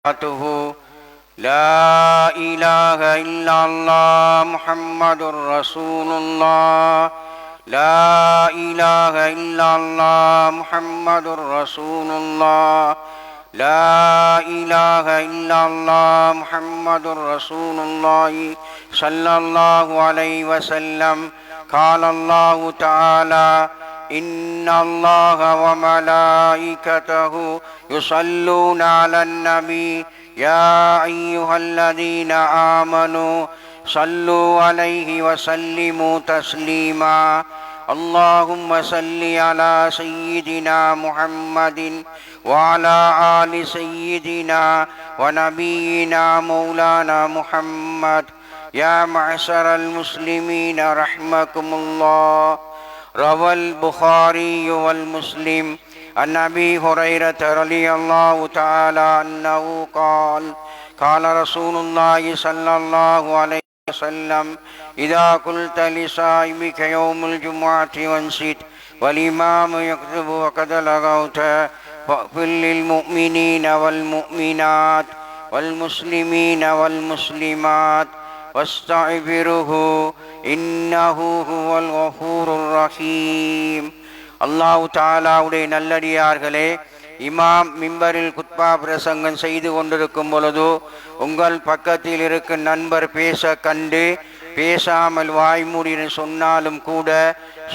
لا إله إلا الله محمد رسول الله لا إله إلا الله محمد رسول الله لا إله إلا الله محمد رسول الله صلى الله عليه وسلم. قال الله تعالى: إن الله وملائكته يصلون على النبي يا أيها الذين آمنوا صلوا عليه وسلموا تسليما. اللهم صل على سيدنا محمد وعلى آل سيدنا ونبينا مولانا محمد. يا معشر المسلمين رحمكم الله. روى البخاري والمسلم عن أبي هريرة رضي الله تعالى عنه قال: قال رسول الله صلى الله عليه وسلم: إذا قلت لصاحبك يوم الجمعة وانصت والإمام يكتب وقد لغوت فاغفر للمؤمنين والمؤمنات والمسلمين والمسلمات واستغفره إنه هو الغفور الرحيم. அல்லாஹ் தஆலாவுடைய நல்லடியார்களே, இமாம் மிம்பரில் குத்பா பிரசங்கம் செய்து கொண்டிருக்கும் பொழுது உங்கள் பக்கத்தில் இருக்கும் நண்பர் பேச கண்டு பேசாமல் வாய்மூடி சொன்னாலும் கூட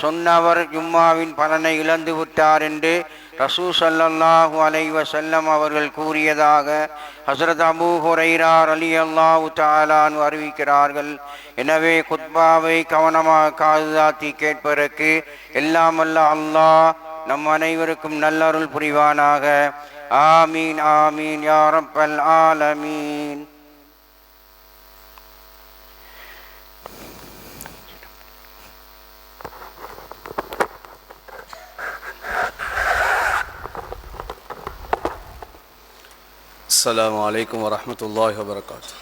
சொன்னவர் ஜும்மாவின் பலனை இழந்து விட்டார் என்று ரசூல் ஸல்லல்லாஹு அலைஹி வஸல்லம் அவர்கள் கூறியதாக ஹஸரத் அபூ ஹுரைரா ரலியல்லாஹு தஆலா அன்ஹு அறிவிக்கிறார்கள். எனவே குத்பாவை கவனமாக காதுதாத்தி கேட்பதற்கு எல்லாம் வல்ல அல்லாஹ் நம் அனைவருக்கும் நல்லருள் புரிவானாக. ஆமீன் ஆமீன் யா ரப்பல் ஆலமீன். السلام عليكم ورحمة الله وبركاته.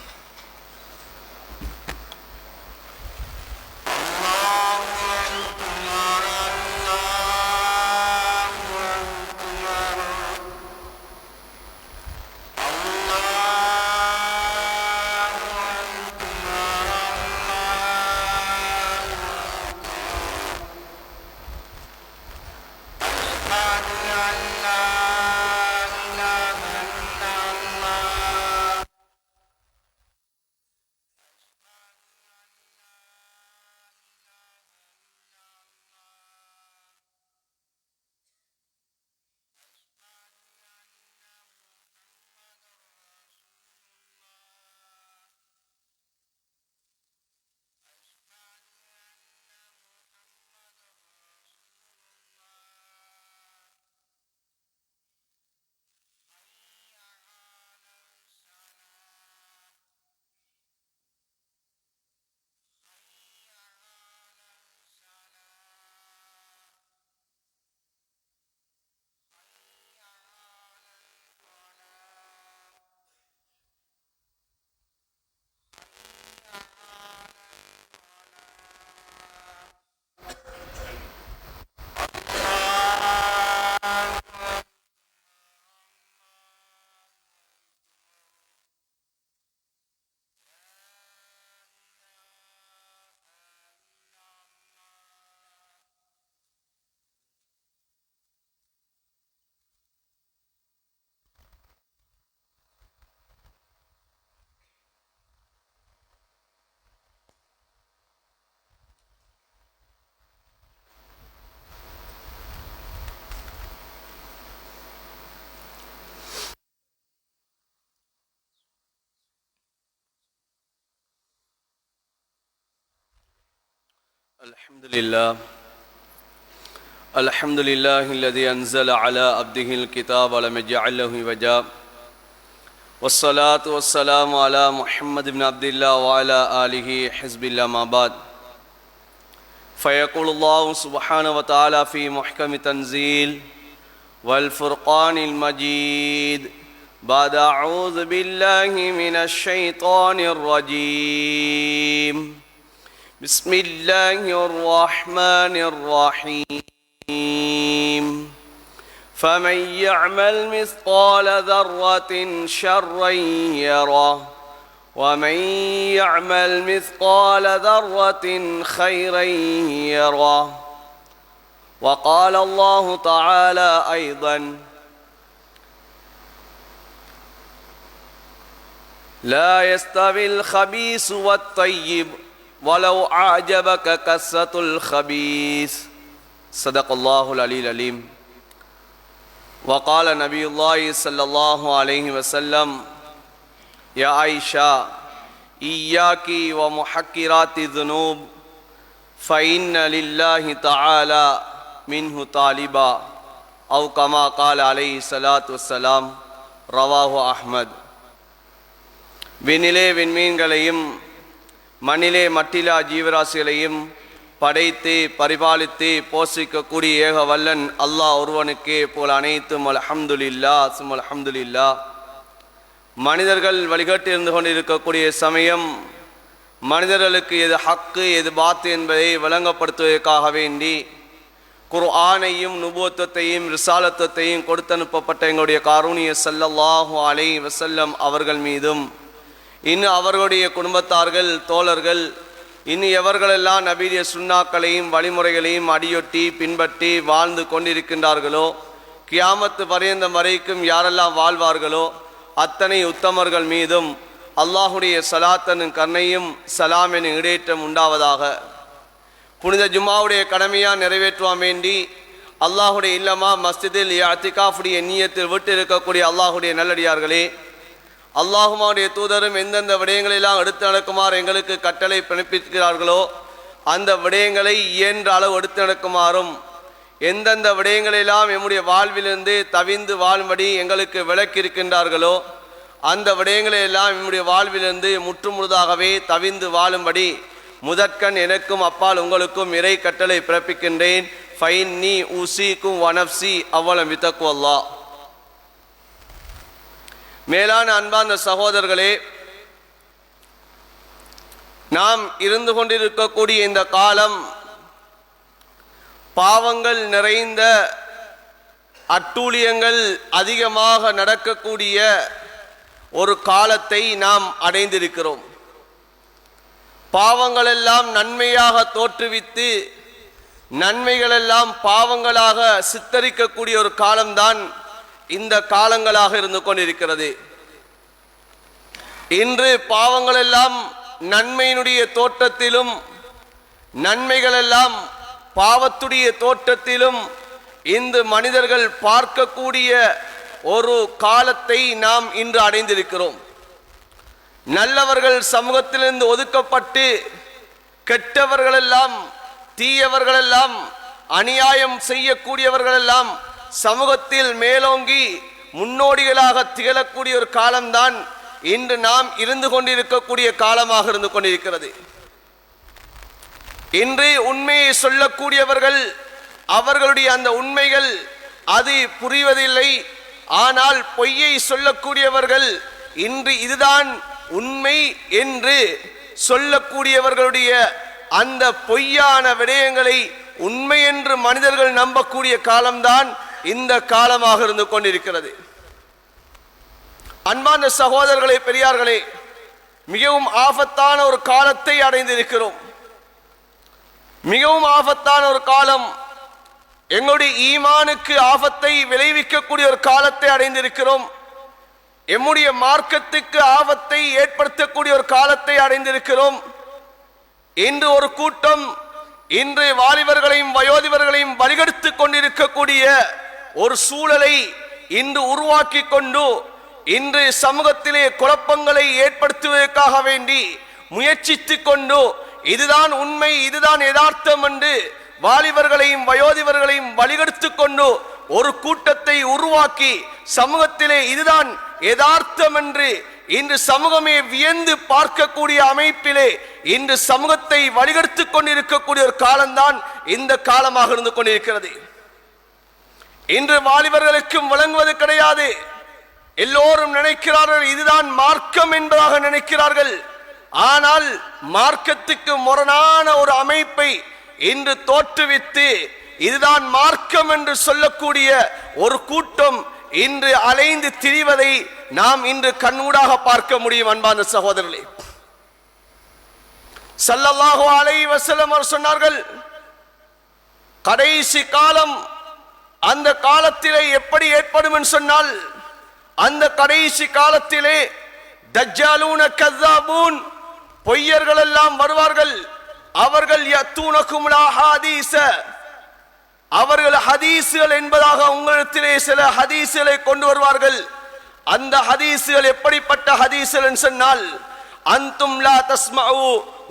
الحمد لله الذي أنزل على عبده الكتاب ولم يجعل له عوجا والصلاة والسلام على محمد بن عبد الله وعلى آله حزب الله ما بعد فيقول الله سبحانه وتعالى في محكم تنزيل والفرقان المجيد بعد أعوذ بالله من الشيطان الرجيم بسم الله الرحمن الرحيم فمن يعمل مثقال ذرة شرا يره ومن يعمل مثقال ذرة خيرا يره وقال الله تعالى أيضا لا يستوي الخبيث والطيب ولو أعجبك كثرة الخبيث صدق الله العلي العليم وقال نبي الله صلى الله عليه وسلم يا عائشة إياك ومحقرات الذنوب فإن لله تعالى منه طالبا أو كما قال عليه الصلاة والسلام رواه أحمد. விண்ணிலே விண்மீன்களையும் மண்ணிலே மட்டிலா ஜீவராசிகளையும் படைத்து பரிபாலித்து போஷிக்கக்கூடிய ஏக வல்லன் அல்லாஹ் ஒருவனுக்கே போல் அனைத்தும் அல்ஹம்துலில்லாஹ் சும் அல்ஹம்துலில்லாஹ். மனிதர்கள் வழிகாட்டி இருந்து கொண்டிருக்கக்கூடிய சமயம் மனிதர்களுக்கு எது ஹக்கு எது பாத்து என்பதை விளங்கப்படுத்துவதற்காக வேண்டி குர்ஆனையும் நுபுவத்தையும் ரிசாலத்தையும் கொடுத்தனுப்பப்பட்ட எங்களுடைய காரூணிய ஸல்லல்லாஹு அலைஹி வஸல்லம் அவர்கள் மீதும் இன்னும் அவர்களுடைய குடும்பத்தார்கள் தோழர்கள் இன்னும் எவர்களெல்லாம் நபியுடைய சுன்னாக்களையும் வழிமுறைகளையும் அடியொட்டி பின்பற்றி வாழ்ந்து கொண்டிருக்கின்றார்களோ கியாமத்து பரியந்தம் வரைக்கும் யாரெல்லாம் வாழ்வார்களோ அத்தனை உத்தமர்கள் மீதும் அல்லாஹுடைய ஸலாத்தனும் கருணையும் சலாம் எனும் இடேற்றம் உண்டாவதாக. புனித ஜும்மாவுடைய கடமையாக நிறைவேற்றுவான் வேண்டி அல்லாஹுடைய இல்லமா மஸ்ஜிதில் இஅ்திகாஃபுடைய நிய்யத்தில் விட்டு இருக்கக்கூடிய அல்லாஹுடைய நல்லடியார்களே, அல்லாஹுமாவுடைய தூதரும் எந்தெந்த விடயங்களெல்லாம் எடுத்து நடக்குமாறு எங்களுக்கு கட்டளை பிறப்பிக்கிறார்களோ அந்த விடயங்களை இயன்ற அளவு எடுத்து நடக்குமாறும் எந்தெந்த விடயங்களெல்லாம் எம்முடைய வாழ்விலிருந்து தவிந்து வாழும்படி எங்களுக்கு விளக்கியிருக்கின்றார்களோ அந்த விடயங்களை எல்லாம் எம்முடைய வாழ்விலிருந்து முற்றுமுழுதாகவே தவிந்து வாழும்படி முதற்கண் எனக்கும் அப்பால் உங்களுக்கும் இறை கட்டளை பிறப்பிக்கின்றேன். ஃபைன்னி உஸீக்கும் வனஃப்ஸி அவ்வலம் வித்தக்வல்லாஹ். மேலான அன்பார்ந்த சகோதரர்களே, நாம் இருந்து கொண்டிருக்கக்கூடிய இந்த காலம் பாவங்கள் நிறைந்த அட்டூழியங்கள் அதிகமாக நடக்கக்கூடிய ஒரு காலத்தை நாம் அடைந்திருக்கிறோம். பாவங்களெல்லாம் நன்மையாக தோற்றுவித்து நன்மைகளெல்லாம் பாவங்களாக சித்தரிக்கக்கூடிய ஒரு காலம்தான் இந்த காலங்களாக இருந்து கொண்டிருக்கிறது. இன்று பாவங்களெல்லாம் நன்மையினுடைய தோற்றத்திலும் நன்மைகளெல்லாம் பாவத்துடைய தோற்றத்திலும் இந்த மனிதர்கள் பார்க்கக்கூடிய ஒரு காலத்தை நாம் இன்று அடைந்திருக்கிறோம். நல்லவர்கள் சமூகத்திலிருந்து ஒதுக்கப்பட்டு கெட்டவர்களெல்லாம் தீயவர்களெல்லாம் அநியாயம் செய்யக்கூடியவர்களெல்லாம் சமூகத்தில் மேலோங்கி முன்னோடிகளாக திகழக்கூடிய ஒரு காலம்தான் இன்று நாம் இருந்து கொண்டிருக்கக்கூடிய காலமாக இருந்து கொண்டிருக்கிறது. இன்று உண்மையை சொல்லக்கூடியவர்கள் அவர்களுடைய அந்த உண்மைகள் அது புரிவதில்லை. ஆனால் பொய்யை சொல்லக்கூடியவர்கள் இன்று இதுதான் உண்மை என்று சொல்லக்கூடியவர்களுடைய அந்த பொய்யான விடயங்களை உண்மை என்று மனிதர்கள் நம்பக்கூடிய காலம்தான் இந்த காலமாக இருந்து கொண்டிருக்கிறது. அன்பான சகோதரர்களே, பெரியார்களே, மிகவும் ஆபத்தான ஒரு காலத்தை அடைந்திருக்கிறோம். மிகவும் ஆபத்தான ஒரு காலம், எங்களுடைய ஈமானுக்கு ஆபத்தை விளைவிக்கக்கூடிய ஒரு காலத்தை அடைந்திருக்கிறோம். எம்முடைய மார்க்கத்துக்கு ஆபத்தை ஏற்படுத்தக்கூடிய ஒரு காலத்தை அடைந்திருக்கிறோம். இன்று ஒரு கூட்டம் இன்று வாலிபர்களையும் வயோதிபர்களையும் வழிகெடுத்து கொண்டிருக்கக்கூடிய ஒரு சூழலை இன்று உருவாக்கி கொண்டு இன்று சமூகத்திலே குழப்பங்களை ஏற்படுத்துவதற்காக வேண்டி முயற்சித்து கொண்டு இதுதான் உண்மை இதுதான் யதார்த்தம் என்று வாலிபர்களையும் வயோதிபர்களையும் வழிகெடுத்து கொண்டு ஒரு கூட்டத்தை உருவாக்கி சமூகத்திலே இதுதான் யதார்த்தம் என்று இன்று சமூகமே வியந்து பார்க்கக்கூடிய அமைப்பிலே இன்று சமூகத்தை வழிகெடுத்து கொண்டிருக்கக்கூடிய ஒரு காலம்தான் இந்த காலமாக இருந்து கொண்டிருக்கிறது. இன்று வாலிபர்களுக்கும் வழங்குவது கிடையாது. எல்லோரும் நினைக்கிறார்கள் இதுதான் மார்க்கம் என்பதாக நினைக்கிறார்கள். ஆனால் மார்க்கத்துக்கு முரணான ஒரு அமைப்பை இன்று தோற்றுவித்து இதுதான் மார்க்கம் என்று சொல்லக்கூடிய ஒரு கூட்டம் இன்று அலைந்து திரிவதை நாம் இன்று கண்ணூடாக பார்க்க முடியும். அன்பான சகோதரர்களே, ஸல்லல்லாஹு அலைஹி வஸல்லம் அவர் சொன்னார்கள், கடைசி காலம் அந்த காலத்திலே எப்படி ஏற்படும் என்று சொன்னால், அந்த கடைசி காலத்திலே தஜ்ஜாலூன கஸ்ஸாபூன் பொய்யர்கள் எல்லாம் வருவார்கள். அவர்கள் யத்தூனகும் லா ஹதீஸ, அவர்கள் ஹதீஸ்கள் என்பதாக உங்களிடத்திலே சில ஹதீஸ்களை கொண்டு வருவார்கள். அந்த ஹதீஸ்கள் எப்படிப்பட்ட ஹதீஸ்கள் என்று சொன்னால், அன்தும் லா தஸ்மஉ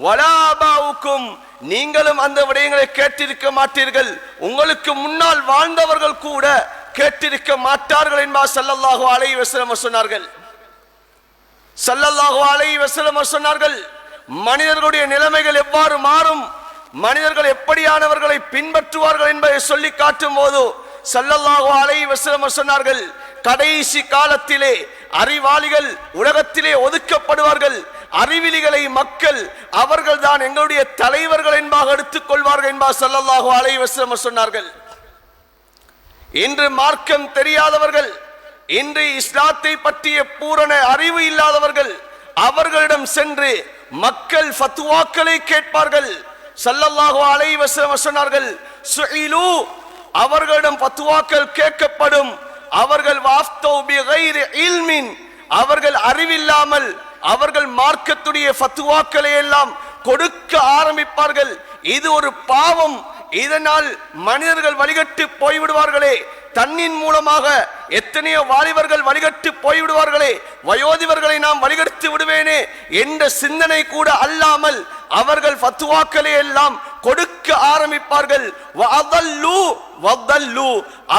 வலா பாவுக்கும், நீங்களும் அந்த விடயங்களை கேட்டிருக்க மாட்டீர்கள், உங்களுக்கு முன்னால் வாழ்ந்தவர்கள் கூட கேட்டிருக்க மாட்டார்கள் என்பார் ஸல்லல்லாஹு அலைஹி வஸல்லம் சொன்னார்கள். ஸல்லல்லாஹு அலைஹி வஸல்லம் சொன்னார்கள், மனிதர்களுடைய நிலைமைகள் எவ்வாறு மாறும், மனிதர்கள் எப்படியானவர்களை பின்பற்றுவார்கள் என்பதை சொல்லி காட்டும் போது ஸல்லல்லாஹு அலைஹி வஸல்லம் சொன்னார்கள், கடைசி காலத்திலே அறிவாளிகள் உலகத்திலே ஒதுக்கப்படுவார்கள். அறிவிலிகளை மக்கள் அவர்கள் தான் எங்களுடைய தலைவர்கள் என்பதாக எடுத்துக் கொள்வார்கள் என்பார் ஸல்லல்லாஹு அலைஹி வஸல்லம் சொன்னார்கள். இன்று மார்க்கம் தெரியாதவர்கள், இன்று இஸ்லாத்தை பற்றிய பூரண அறிவு இல்லாதவர்கள், அவர்களிடம் சென்று மக்கள் ஃபத்வாக்களை கேட்பார்கள். ஸல்லல்லாஹு அலைஹி வஸல்லம் சொன்னார்கள், சுஇலு, அவர்களிடம் ஃபத்வாக்கள் கேட்கப்படும். அவர்கள் வாஃப்தௌ பிகைரி இல்மின், அவர்கள் அறிவில்லாமல் அவர்கள் மார்க்கத்துடைய ஃபத்வாக்களை எல்லாம் கொடுக்க ஆரம்பிப்பார்கள். இது ஒரு பாவம். இதனால் மனிதர்கள் வழிகட்டு போய்விடுவார்களே, தன்னின் மூலமாக எத்தனையோ வாலிபர்கள் வழிகட்டு போய்விடுவார்களே, வயோதிபர்களை நாம் வழிகட்டு விடுவேனே என்ற சிந்தனை கூட அல்லாமல் அவர்கள் ஃபத்வாக்களை எல்லாம் கொடுக்க ஆரம்பிப்பார்கள்.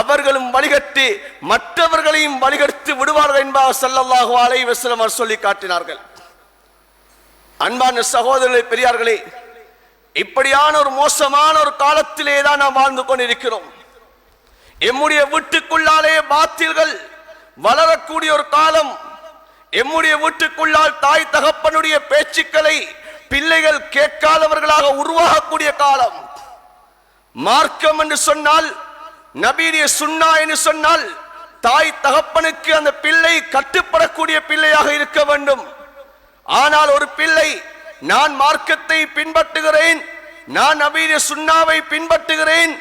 அவர்களும் வழிகட்டு மற்றவர்களையும் வழிகட்டு விடுவார்கள் என்பார் ஸல்லல்லாஹு அலைஹி வஸல்லம் சொல்லி காட்டினார்கள். அன்பான சகோதரர்களே, பெரியார்களே, இப்படியான ஒரு மோசமான ஒரு காலத்திலே தான் நாம் வாழ்ந்து கொண்டிருக்கிறோம். எம்முடைய வீட்டுக்குள்ளாலே பாத்தில்கள் வளரக்கூடிய ஒரு காலம், எம்முடைய வீட்டுக்குள்ளால் தாய் தகப்பனுடைய பேச்சுக்களை பிள்ளைகள் கேட்காதவர்களாக உருவாகக்கூடிய காலம். மார்க்கம் என்று சொன்னால், நபியுடைய சுன்னா என்று சொன்னால், தாய் தகப்பனுக்கு அந்த பிள்ளை கட்டுப்படக்கூடிய பிள்ளையாக இருக்க வேண்டும். ஆனால் ஒரு பிள்ளை, நான் மார்க்கத்தை பின்பற்றுகிறேன், நான் நபியுடைய சுன்னாவை பின்பற்றுகிறேன்,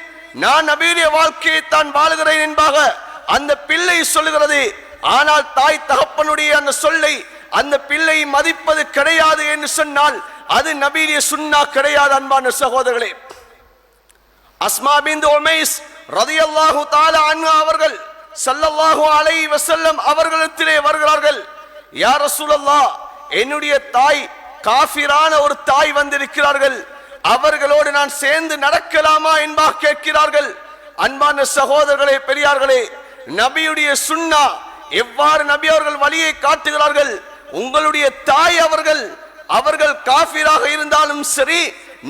நான் நபியுடைய வாழ்க்கையை தான் வாழுகிறேன் என்பாக அந்த பிள்ளை சொல்லுகிறது. ஆனால் தாய் தகப்பனுடைய அந்த சொல்லை அந்த பிள்ளை மதிப்பது கிடையாது என்று சொன்னால் அது நபியுடைய சுன்னா கிடையாது. அன்பான சகோதரர்களே, அஸ்மா பின்த் உமைஸ் ரலியல்லாஹு தஆலா அன்ஹா அவர்கள் ஸல்லல்லாஹு அலைஹி வஸல்லம் அவர்களிடத்திலே வருகிறார்கள். யா ரசூலல்லாஹ், என்னுடைய தாய் காஃபிரான ஒரு தாய் வந்திருக்கிறார்கள், அவர்களோடு நான் சேர்ந்து நடக்கலாமா என்பதாக கேட்கிறார்கள். அன்பான சகோதரர்களே, பெரியார்களே, நபியுடைய சுன்னா எவ்வாறு நபி அவர்கள் வழியை காட்டுகிறார்கள். உங்களுடைய தாய் அவர்கள் காஃபிராக இருந்தாலும் சரி,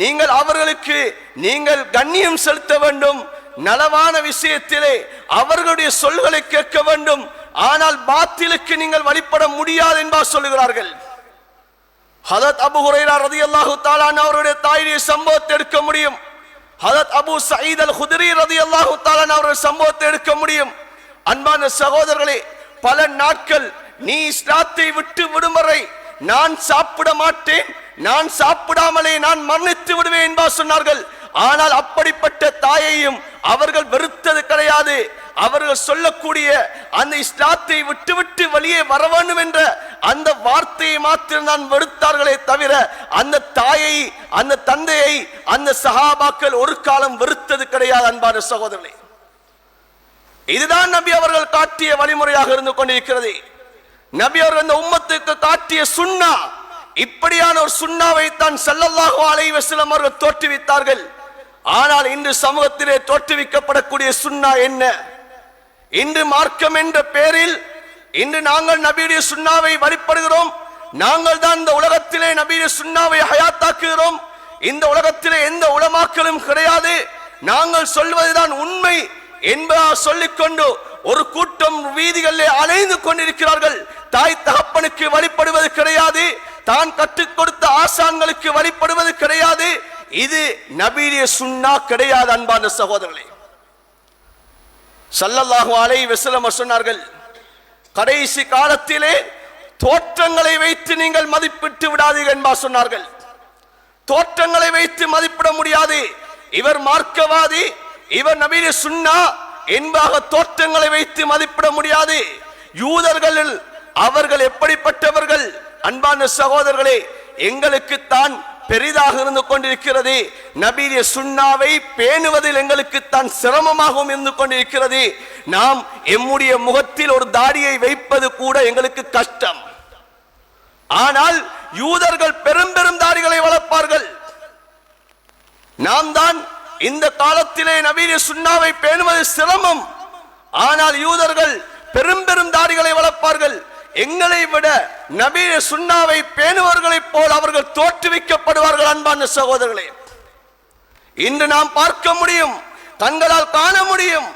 நீங்கள் அவர்களுக்கு நீங்கள் கண்ணியம் செலுத்த வேண்டும், நலவான விஷயத்திலே அவர்களுடைய சொல்களை கேட்க வேண்டும். ஆனால் பாத்திலுக்கு நீங்கள் வழிபட முடியாது என்பார் சொல்லுகிறார்கள். ஹதரத் அபூ ஹுரைரா ரலியல்லாஹு தஆலா அவருடைய தாயுடைய சம்பவத்தை எடுக்க முடியும். ஹதரத் அபூ சயீத் அல் குத்ரி ரலியல்லாஹு தஆலா அவருடைய சம்பவத்தை எடுக்க முடியும். அன்பான சகோதரர்களே, பல நாட்கள் நீ இஸ்லாத்தை விட்டு விடும் வரை நான் சாப்பிட மாட்டேன், நான் சாப்பிடாமலே நான் மரணித்து விடுவேன் என்பார் சொன்னார்கள். ஆனால் அப்படிப்பட்ட தாயையும் அவர்கள் வெறுத்தது கிடையாது. அவர்கள் சொல்லக்கூடிய அந்த இஸ்லாத்தை விட்டு வெளியே வர வேண்டும் என்ற அந்த வார்த்தையை மாத்திரம் தான் வெறுத்தார்களே தவிர அந்த தாயை, அந்த தந்தையை அந்த சஹாபாக்கள் ஒரு காலம் வெறுத்தது கிடையாது. அன்பான சகோதரர்களே, இதுதான் நபி அவர்கள் காட்டிய வழிமுறையாக இருந்து கொண்டிருக்கிறது. நபி அவர்கள் இந்த உம்மத்துக்கு காட்டிய சுன்னா, இப்படியான ஒரு சுன்னாவை தான் ஸல்லல்லாஹு அலைஹி வஸல்லம் அவர்கள் தோற்றுவித்தார்கள். ஆனால் இன்று சமூகத்திலே தோற்றுவிக்கப்படக்கூடிய சுன்னா என்ன? இன்று மார்க்கம் என்ற பெயரில் இன்று நாங்கள் நபியுடைய சுன்னாவை வழிபடுகிறோம். நாங்கள் தான் இந்த உலகத்திலே நபியுடைய சுன்னாவை ஹயாத்தாக்குகிறோம். இந்த உலகத்திலே எந்த உலமாக்களும் கிடையாது, நாங்கள் சொல்வதுதான் உண்மை என்பதாக சொல்லிக்கொண்டு ஒரு கூட்டம் வீதிகளிலே அலைந்து கொண்டிருக்கிறார்கள். தாய் தகப்பனுக்கு வழிபடுவது கிடையாது, தான் கற்றுக் கொடுத்த ஆசான்களுக்கு வழிபடுவது கிடையாது. இது நபியுடைய சுன்னா கிடையாது. அன்பான சகோதரர்களே, ஸல்லல்லாஹு அலைஹி வஸல்லம் சொன்னார்கள், கடைசி காலத்திலே தோற்றங்களை வைத்து நீங்கள் மதிப்பிட்டு விடாதீர்கள் என்பார் சொன்னார்கள். தோற்றங்களை வைத்து மதிப்பிட முடியாது. இவர் மார்க்கவாதி, இவர் நபியுடைய சுன்னா என்பாக தோற்றங்களை வைத்து மதிப்பிட முடியாது. யூதர்களில் அவர்கள் எப்படிப்பட்டவர்கள்? அன்பான சகோதரர்களே, எங்களுக்கு தான் பெரிதாக இருந்து கொண்டிருக்கிறது. நபியுடைய சுன்னாவை பேணுவதில் எங்களுக்கு தான் சிரமமாகவும் இருந்து கொண்டிருக்கிறது. நாம் எம்முடைய முகத்தில் ஒரு தாடியை வைப்பது கூட எங்களுக்கு கஷ்டம். ஆனால் யூதர்கள் பெரும் பெரும் தாடிகளை வளர்ப்பார்கள். நாம் தான் இந்த காலத்திலே நபியுடைய சுன்னாவை பேணுவது சிரமம். ஆனால் யூதர்கள் பெரும் பெரும் தாடிகளை வளர்ப்பார்கள். எங்களை விட நபியுடைய சுன்னாவை பேணுவர்களைப் போல் அவர்கள் தோற்றுவிக்கப்படுவார்கள். அன்பான சகோதரர்களே, இன்று நாம் பார்க்க முடியும், கண்களால் காண முடியும்.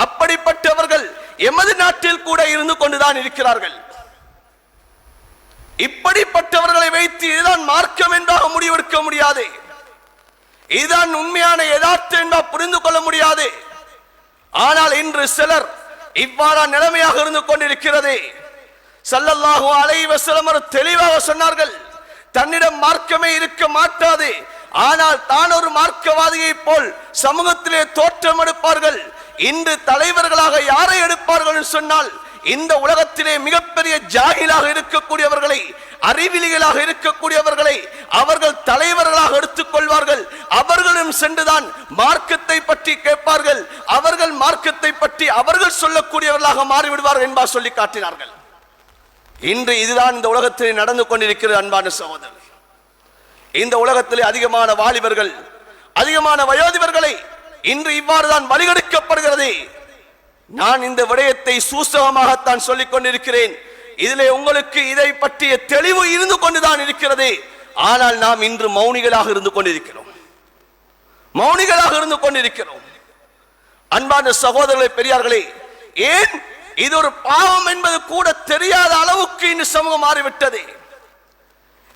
அப்படிப்பட்டவர்கள் எமது நாட்டில் கூட இருந்து கொண்டுதான் இருக்கிறார்கள். இப்படிப்பட்டவர்களை வைத்து இதுதான் மார்க்கம் என்றாக முடிவெடுக்க முடியாது. இதுதான் உண்மையான யதார்த்தம் என்றால் புரிந்து கொள்ள முடியாது. ஆனால் இன்று சிலர் இவ்வாறா நிலைமையாக இருந்து கொண்டிருக்கிறது. ஸல்லல்லாஹு அலைஹி வஸல்லம் தெளிவாக சொன்னார்கள், தன்னிடம் மார்க்கமே இருக்க மாட்டாது. ஆனால் தான் ஒரு மார்க்கவாதியை போல் சமூகத்திலே தோற்றம் எடுப்பார்கள். இன்று தலைவர்களாக யாரை எடுப்பார்கள் சொன்னால், இந்த உலகத்திலே மிகப்பெரிய ஜாகிலாக இருக்கக்கூடியவர்களை, அறிவிலிகளாக இருக்கக்கூடியவர்களை அவர்கள் தலைவர்களாக எடுத்துக் கொள்வார்கள். அவர்களும் சென்றுதான் மார்க்கத்தை பற்றி கேட்பார்கள். அவர்கள் மார்க்கத்தை பற்றி அவர்கள் சொல்லக்கூடியவர்களாக மாறிவிடுவார்கள் என்பார் சொல்லி காட்டினார்கள். இன்று இதுதான் இந்த உலகத்திலே நடந்து கொண்டிருக்கிறது. அன்பான சகோதரர், இந்த உலகத்திலே அதிகமான வாலிபர்கள், அதிகமான வயோதிபர்களை இன்று இவ்வாறு தான் வழிகெடுக்கப்படுகிறது. நான் இந்த விடயத்தை சூசகமாகத்தான் சொல்லிக் கொண்டிருக்கிறேன். இதிலே உங்களுக்கு இதை பற்றிய தெளிவு இருந்து கொண்டுதான் இருக்கிறது. ஆனால் நாம் இன்று மௌனிகளாக இருந்து கொண்டிருக்கிறோம். மௌனிகளாக இருந்து கொண்டிருக்கிறோம். அன்பான சகோதரர்களே, பெரியார்களே, ஏன் இது ஒரு பாவம் என்பது கூட தெரியாத அளவுக்கு இந்த சமூகம் மாறிவிட்டது.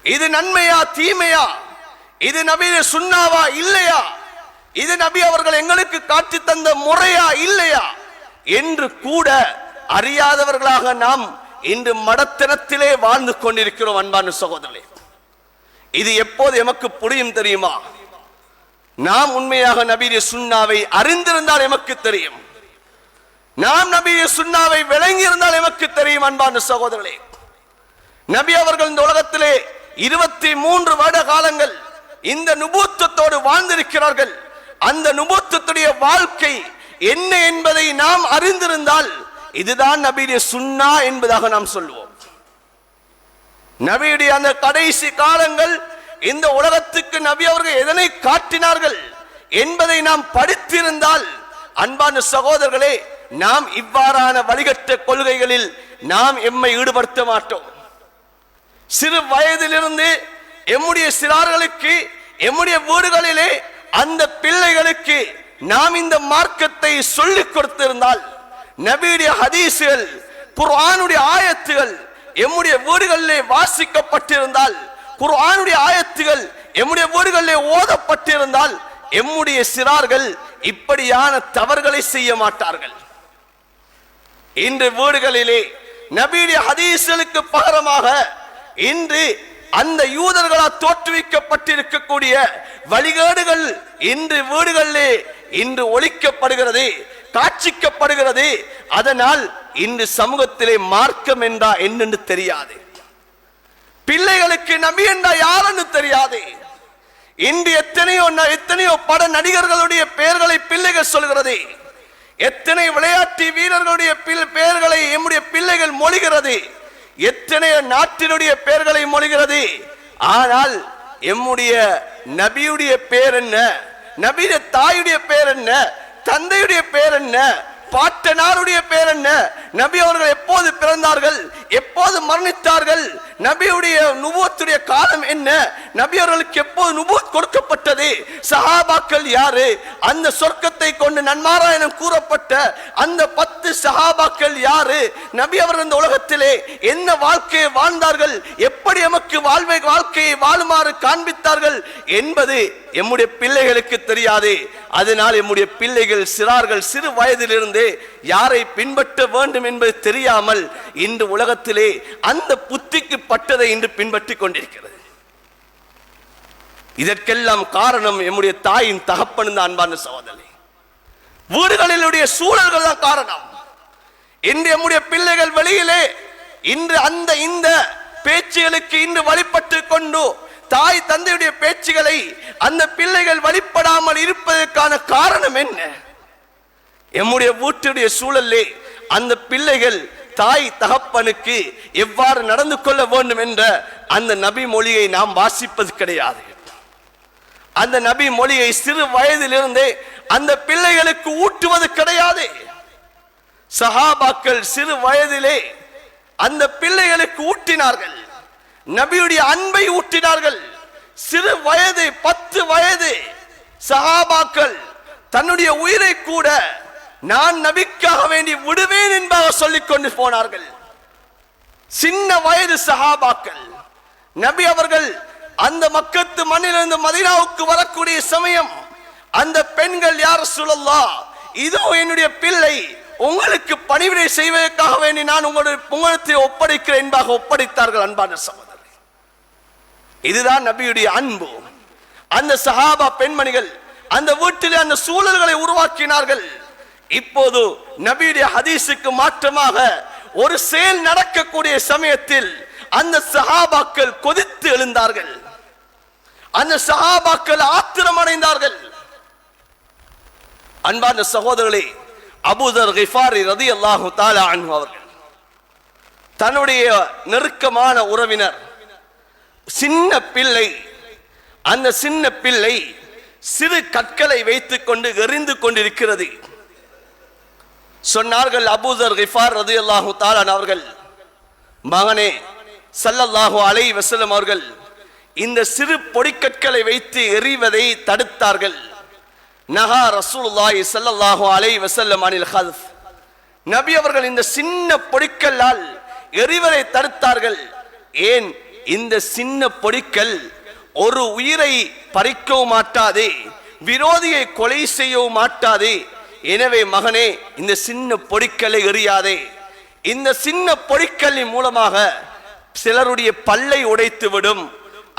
இது நன்மையா தீமையா? இது நபியுடைய சுன்னாவா இல்லையா? இது நபி அவர்கள் எங்களுக்கு காட்டி தந்த முறையா இல்லையா என்று கூட அறியாதவர்களாக நாம் இன்று மடத்தனத்திலே வாழ்ந்து கொண்டிருக்கிறோம். அன்பான சகோதரர்களே, இது எப்போது எமக்கு புரியும் தெரியுமா? நாம் உண்மையாக நபியுடைய சுன்னாவை அறிந்திருந்தால் எமக்கு தெரியும். நாம் நபியுடைய சுன்னாவை விளங்கி இருந்தால் எமக்கு தெரியும். அன்பான சகோதரர்களே, நபி அவர்கள் இந்த உலகத்திலே 23 வருட காலங்கள் இந்த நுபுவத்தோடு வாழ்ந்திருக்கிறார்கள். அந்த நுபுவத்துடைய வாழ்க்கை என்ன என்பதை நாம் அறிந்திருந்தால் இதுதான் நபியுடைய சுன்னா என்பதாக நாம் சொல்லுவோம். நபியுடைய அந்த கடைசி காலங்கள் இந்த உலகத்துக்கு நபி அவர்கள் எதனை காட்டினார்கள் என்பதை நாம் படித்திருந்தால், அன்பான சகோதரர்களே, நாம் இவ்வாறான வழிகட்ட கொள்கைகளில் நாம் எம்மை ஈடுபடுத்த மாட்டோம். சிறு வயதிலிருந்து எம்முடைய சிறார்களுக்கு, எம்முடைய வீடுகளிலே அந்த பிள்ளைகளுக்கு நாம் இந்த மார்க்கத்தை சொல்லிக் கொடுத்திருந்தால், நபியுடைய ஹதீஸ்கள், குர்ஆனுடைய ஆயத்துகள் எம்முடைய வீடுகளிலே வாசிக்கப்பட்டிருந்தால், குர்ஆனுடைய ஆயத்துகள் எம்முடைய வீடுகளிலே ஓதப்பட்டிருந்தால், எம்முடைய சிறார்கள் இப்படியான தவறுகளை செய்ய மாட்டார்கள். இன்று வீடுகளிலே நபியுடைய ஹதீஸ்களுக்கு பகரமாக இன்று அந்த யூதர்களால் தோற்றுவிக்கப்பட்டிருக்கக்கூடிய வழிகேடுகள் இன்று வீடுகளிலே இன்று ஒழிக்கப்படுகிறது, காட்சிக்கப்படுகிறது. அதனால் இன்று சமூகத்திலே மார்க்கம் என்றா என்னென்று தெரியாது. பிள்ளைகளுக்கு நபி என்றா யாருன்னு தெரியாது. இன்று எத்தனையோ பட நடிகர்களுடைய பெயர்களை பிள்ளைகள் சொல்கிறது. எத்தனை விளையாட்டு வீரர்களுடைய பெயர்களை எம்முடைய பிள்ளைகள் மொழிகிறது. எத்தனையோ நாட்டினுடைய பெயர்களை மொழிகிறது. ஆனால் எம்முடைய நபியுடைய பெயர் என்ன? நபியுடைய தாயுடைய பெயர் என்ன? தந்தையுடைய பெயர் என்ன? பாட்டனாருடைய பெயர் என்ன? நபி அவர்கள் எப்போது பிறந்தார்கள்? எப்போது மரணித்தார்கள், நபியுடைய நுபுவத்துடைய காலம் என்ன, நபி அவர்களுக்கு எப்போது நுபுவத் கொடுக்கப்பட்டது, சஹாபாக்கள் யாரு, அந்த சொர்க்கத்தை கொண்டு நன்மாராயணம் கூறப்பட்ட அந்த 10 சஹாபாக்கள் யாரு, நபி அவர்கள் இந்த உலகத்திலே என்ன வாழ்க்கையை வாழ்ந்தார்கள், எப்படி நமக்கு வாழ்க்கையை வாழுமாறு காண்பித்தார்கள் என்பது எம்முடைய பிள்ளைகளுக்கு தெரியாது. அதனால் எம்முடைய பிள்ளைகள் சிறு வயதிலிருந்தே யாரை பின்பற்ற வேண்டும் என்பது தெரியாமல் இன்று உலகத்திலே அந்த புத்திக்கு பட்டதை இன்று பின்பற்றிக் கொண்டிருக்கிறது. இதற்கெல்லாம் காரணம் எம்முடைய தாயின் தகப்பன் தான். அன்பான சகோதரர்களே, வீடுகளிலுடைய சூழல்கள் தான் காரணம். இன்று எம்முடைய பிள்ளைகள் வெளியிலே இன்று இந்த பேச்சுகளுக்கு இன்று வழிபட்டு கொண்டு தாய் தந்தையுடைய பேச்சுகளை அந்த பிள்ளைகள் வழிபடாமல் இருப்பதற்கான காரணம் என்ன? எம்முடைய வீட்டுடைய சூழலே அந்த பிள்ளைகள் தாய் தகப்பனுக்கு எவ்வாறு நடந்து கொள்ள வேண்டும் என்ற அந்த நபி மொழியை நாம் வாசிப்பது கிடையாது. அந்த நபி மொழியை சிறு வயதிலிருந்தே அந்த பிள்ளைகளுக்கு ஊட்டுவது கிடையாது. சஹாபாக்கள் சிறு வயதிலே அந்த பிள்ளைகளுக்கு ஊட்டினார்கள், நபியுடைய அன்பை ஊட்டினார்கள். சிறு வயது 10 வயது சஹாபாக்கள் தன்னுடைய உயிரை கூட நான் நபிக்காக வேண்டி விடுவேன் என்பதாக சொல்லிக் கொண்டு போனார்கள். சின்ன வயது சஹாபாக்கள். நபி அவர்கள் அந்த மக்கத்து மண்ணிலிருந்து மதீனாவுக்கு வரக்கூடிய சமயம் அந்த பெண்கள், யார் ரசூலல்லாஹ், இதோ என்னுடைய பிள்ளை, உங்களுக்கு பணிவிடை செய்வதற்காக வேண்டி நான் உங்களுக்கு ஒப்படைக்கிறேன் என்பதாக ஒப்படைத்தார்கள். அன்பான சகோதரர்களே, இதுதான் நபியுடைய அன்பு. அந்த சஹாபா பெண்மணிகள் அந்த வீட்டிலே அந்த சூழல்களை உருவாக்கினார்கள். இப்போது நபியுடைய ஹதீஸுக்கு மாற்றமாக ஒரு செயல் நடக்கக்கூடிய சமயத்தில் அந்த சஹாபாக்கள் கொதித்து எழுந்தார்கள், அந்த சஹாபாக்கள் ஆத்திரம் அடைந்தார்கள். அன்பான சகோதரர்களே, அபூதர் கிஃபாரி ரலியல்லாஹு தஆலா அன்ஹு அவர்கள் தன்னுடைய நெருக்கமான உறவினர் சின்ன பிள்ளை, அந்த சின்ன பிள்ளை சிறு கற்களை வைத்துக் கொண்டு எறிந்து கொண்டிருக்கிறது. சொன்னார்கள் அபூதர் கிஃபார் ரலியல்லாஹு தஆலா அவர்கள், மகனே ஸல்லல்லாஹு அலைஹி வஸல்லம் அவர்கள் இந்த சிறு பொடிக்கற்களை வைத்து எறிவதை தடுத்தார்கள். நஹா ரசூலுல்லாஹி ஸல்லல்லாஹு அலைஹி வஸல்லம் அனில் ஹல்ஃப், நபி அவர்கள் இந்த சின்ன பொடிக்கல்லால் எறிவதை தடுத்தார்கள். ஏன்? இந்த சின்ன பொடிக்கல் ஒரு உயிரை பறிக்கவும் மாட்டாதே, விரோதியை கொலை செய்யவும் மாட்டாதே. எனவே மகனே, இந்த சின்ன பொடிக்கல்லை எறியாதே. இந்த சின்ன பொடிக்கல்லின் மூலமாக சிலருடைய பல்லை உடைத்து விடும்,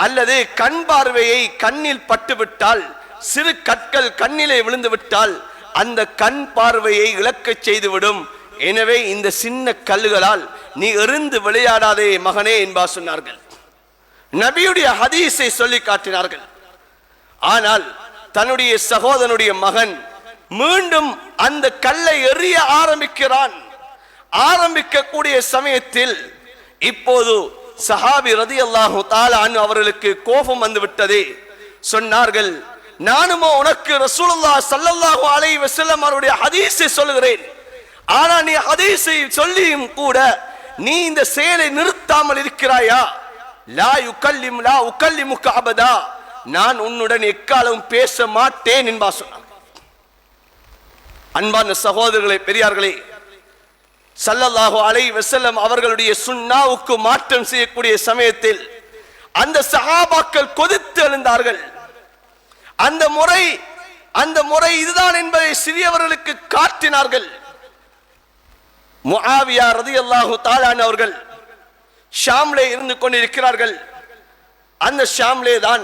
அல்லது கண் பார்வையை கண்ணில் பட்டுவிட்டால், சிறு கற்கள் கண்ணிலே விழுந்து விட்டால் அந்த கண் பார்வையை இழக்க செய்துவிடும். எனவே இந்த சின்ன கல்லுகளால் நீ எறிந்து விளையாடாதே மகனே என்பா சொன்னார்கள். நபியுடைய ஹதீஸை சொல்லி காட்டினார்கள். ஆனால் தன்னுடைய சகோதரனுடைய மகன் மீண்டும் அந்த கல்லை எறிய ஆரம்பிக்கிறான். ஆரம்பிக்கக்கூடிய சமயத்தில் இப்போது சஹாபி ரலியல்லாஹு தஆலா அன்ஹு அவர்களுக்கு கோபம் வந்து விட்டது. சொன்னார்கள், நானுமோ உனக்கு ரசூலுல்லாஹ் ஸல்லல்லாஹு அலைஹி வஸல்லம் அவருடைய ஹதீஸை சொல்கிறேன், ஆனா நீ ஹதீஸை சொல்லியும் கூட நீ இந்த செயலை நிறுத்தாமல் இருக்கிறாயா? லா உகல்லிமுக அபதா, நான் உன்னுடன் எக்காலம் பேச மாட்டேன் என்பா சொன்னார். அன்பான சகோதரர்களே, பெரியார்களே, ஸல்லல்லாஹு அலைஹி வஸல்லம் அவர்களுடைய சுன்னாவுக்கு மாற்றம் செய்யக்கூடிய சமயத்தில் அந்த சஹாபாக்கள் கொதித்து எழுந்தார்கள். அந்த முறை இதுதான் என்பதை சிறியவர்களுக்கு காட்டினார்கள். முஆவியா ரலியல்லாஹு தஆலா அவர்கள் ஷாம்லே இருந்து கொண்டிருக்கிறார்கள். அந்த ஷாம்லே தான்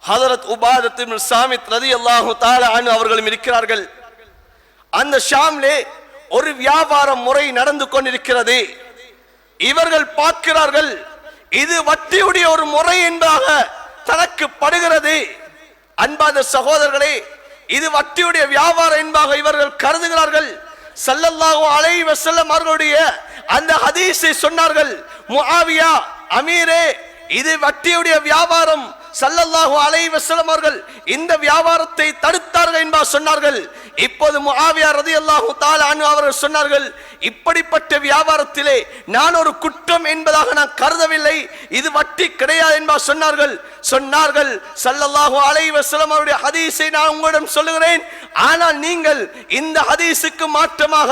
ஹஜரத் உபாதத் இப்னு சாமித் ரலியல்லாஹு தஆலா அன்ஹு அவர்களும் இருக்கிறார்கள். அந்த ஷாம்லே ஒரு வியாபார முறை நடந்து கொண்டிருக்கிறது. இவர்கள் பார்க்கிறார்கள், இது வட்டியுடைய ஒரு முறை என்பதாக தனக்கு படுகிறது. அன்பான சகோதரர்களே, இது வட்டியுடைய வியாபாரம் என்பதாக இவர்கள் கருதுகிறார்கள். ஸல்லல்லாஹு அலைஹி வஸல்லம் அவர்களுடைய அந்த ஹதீஸை சொன்னார்கள். முஆவியா, அமீரே, இது வட்டியுடைய வியாபாரம், ஸல்லல்லாஹு அலைஹி வஸல்லம் அவர்கள் இந்த வியாபாரத்தை தடுத்தார்கள் என்பார் சொன்னார்கள். இப்போது முஆவியா ரலியல்லாஹு தஆலா அன்ஹு அவர்கள் சொன்னார்கள், இப்படிப்பட்ட வியாபாரத்திலே நான் ஒரு குற்றம் என்பதாக நான் கருதவில்லை, இது வட்டி கிடையாது என்பார் சொன்னார்கள். ஸல்லல்லாஹு அலைஹி வஸல்லம் அவருடைய ஹதீஸை நான் உங்களிடம் சொல்லுகிறேன். ஆனால் நீங்கள் இந்த ஹதீஸுக்கு மாற்றமாக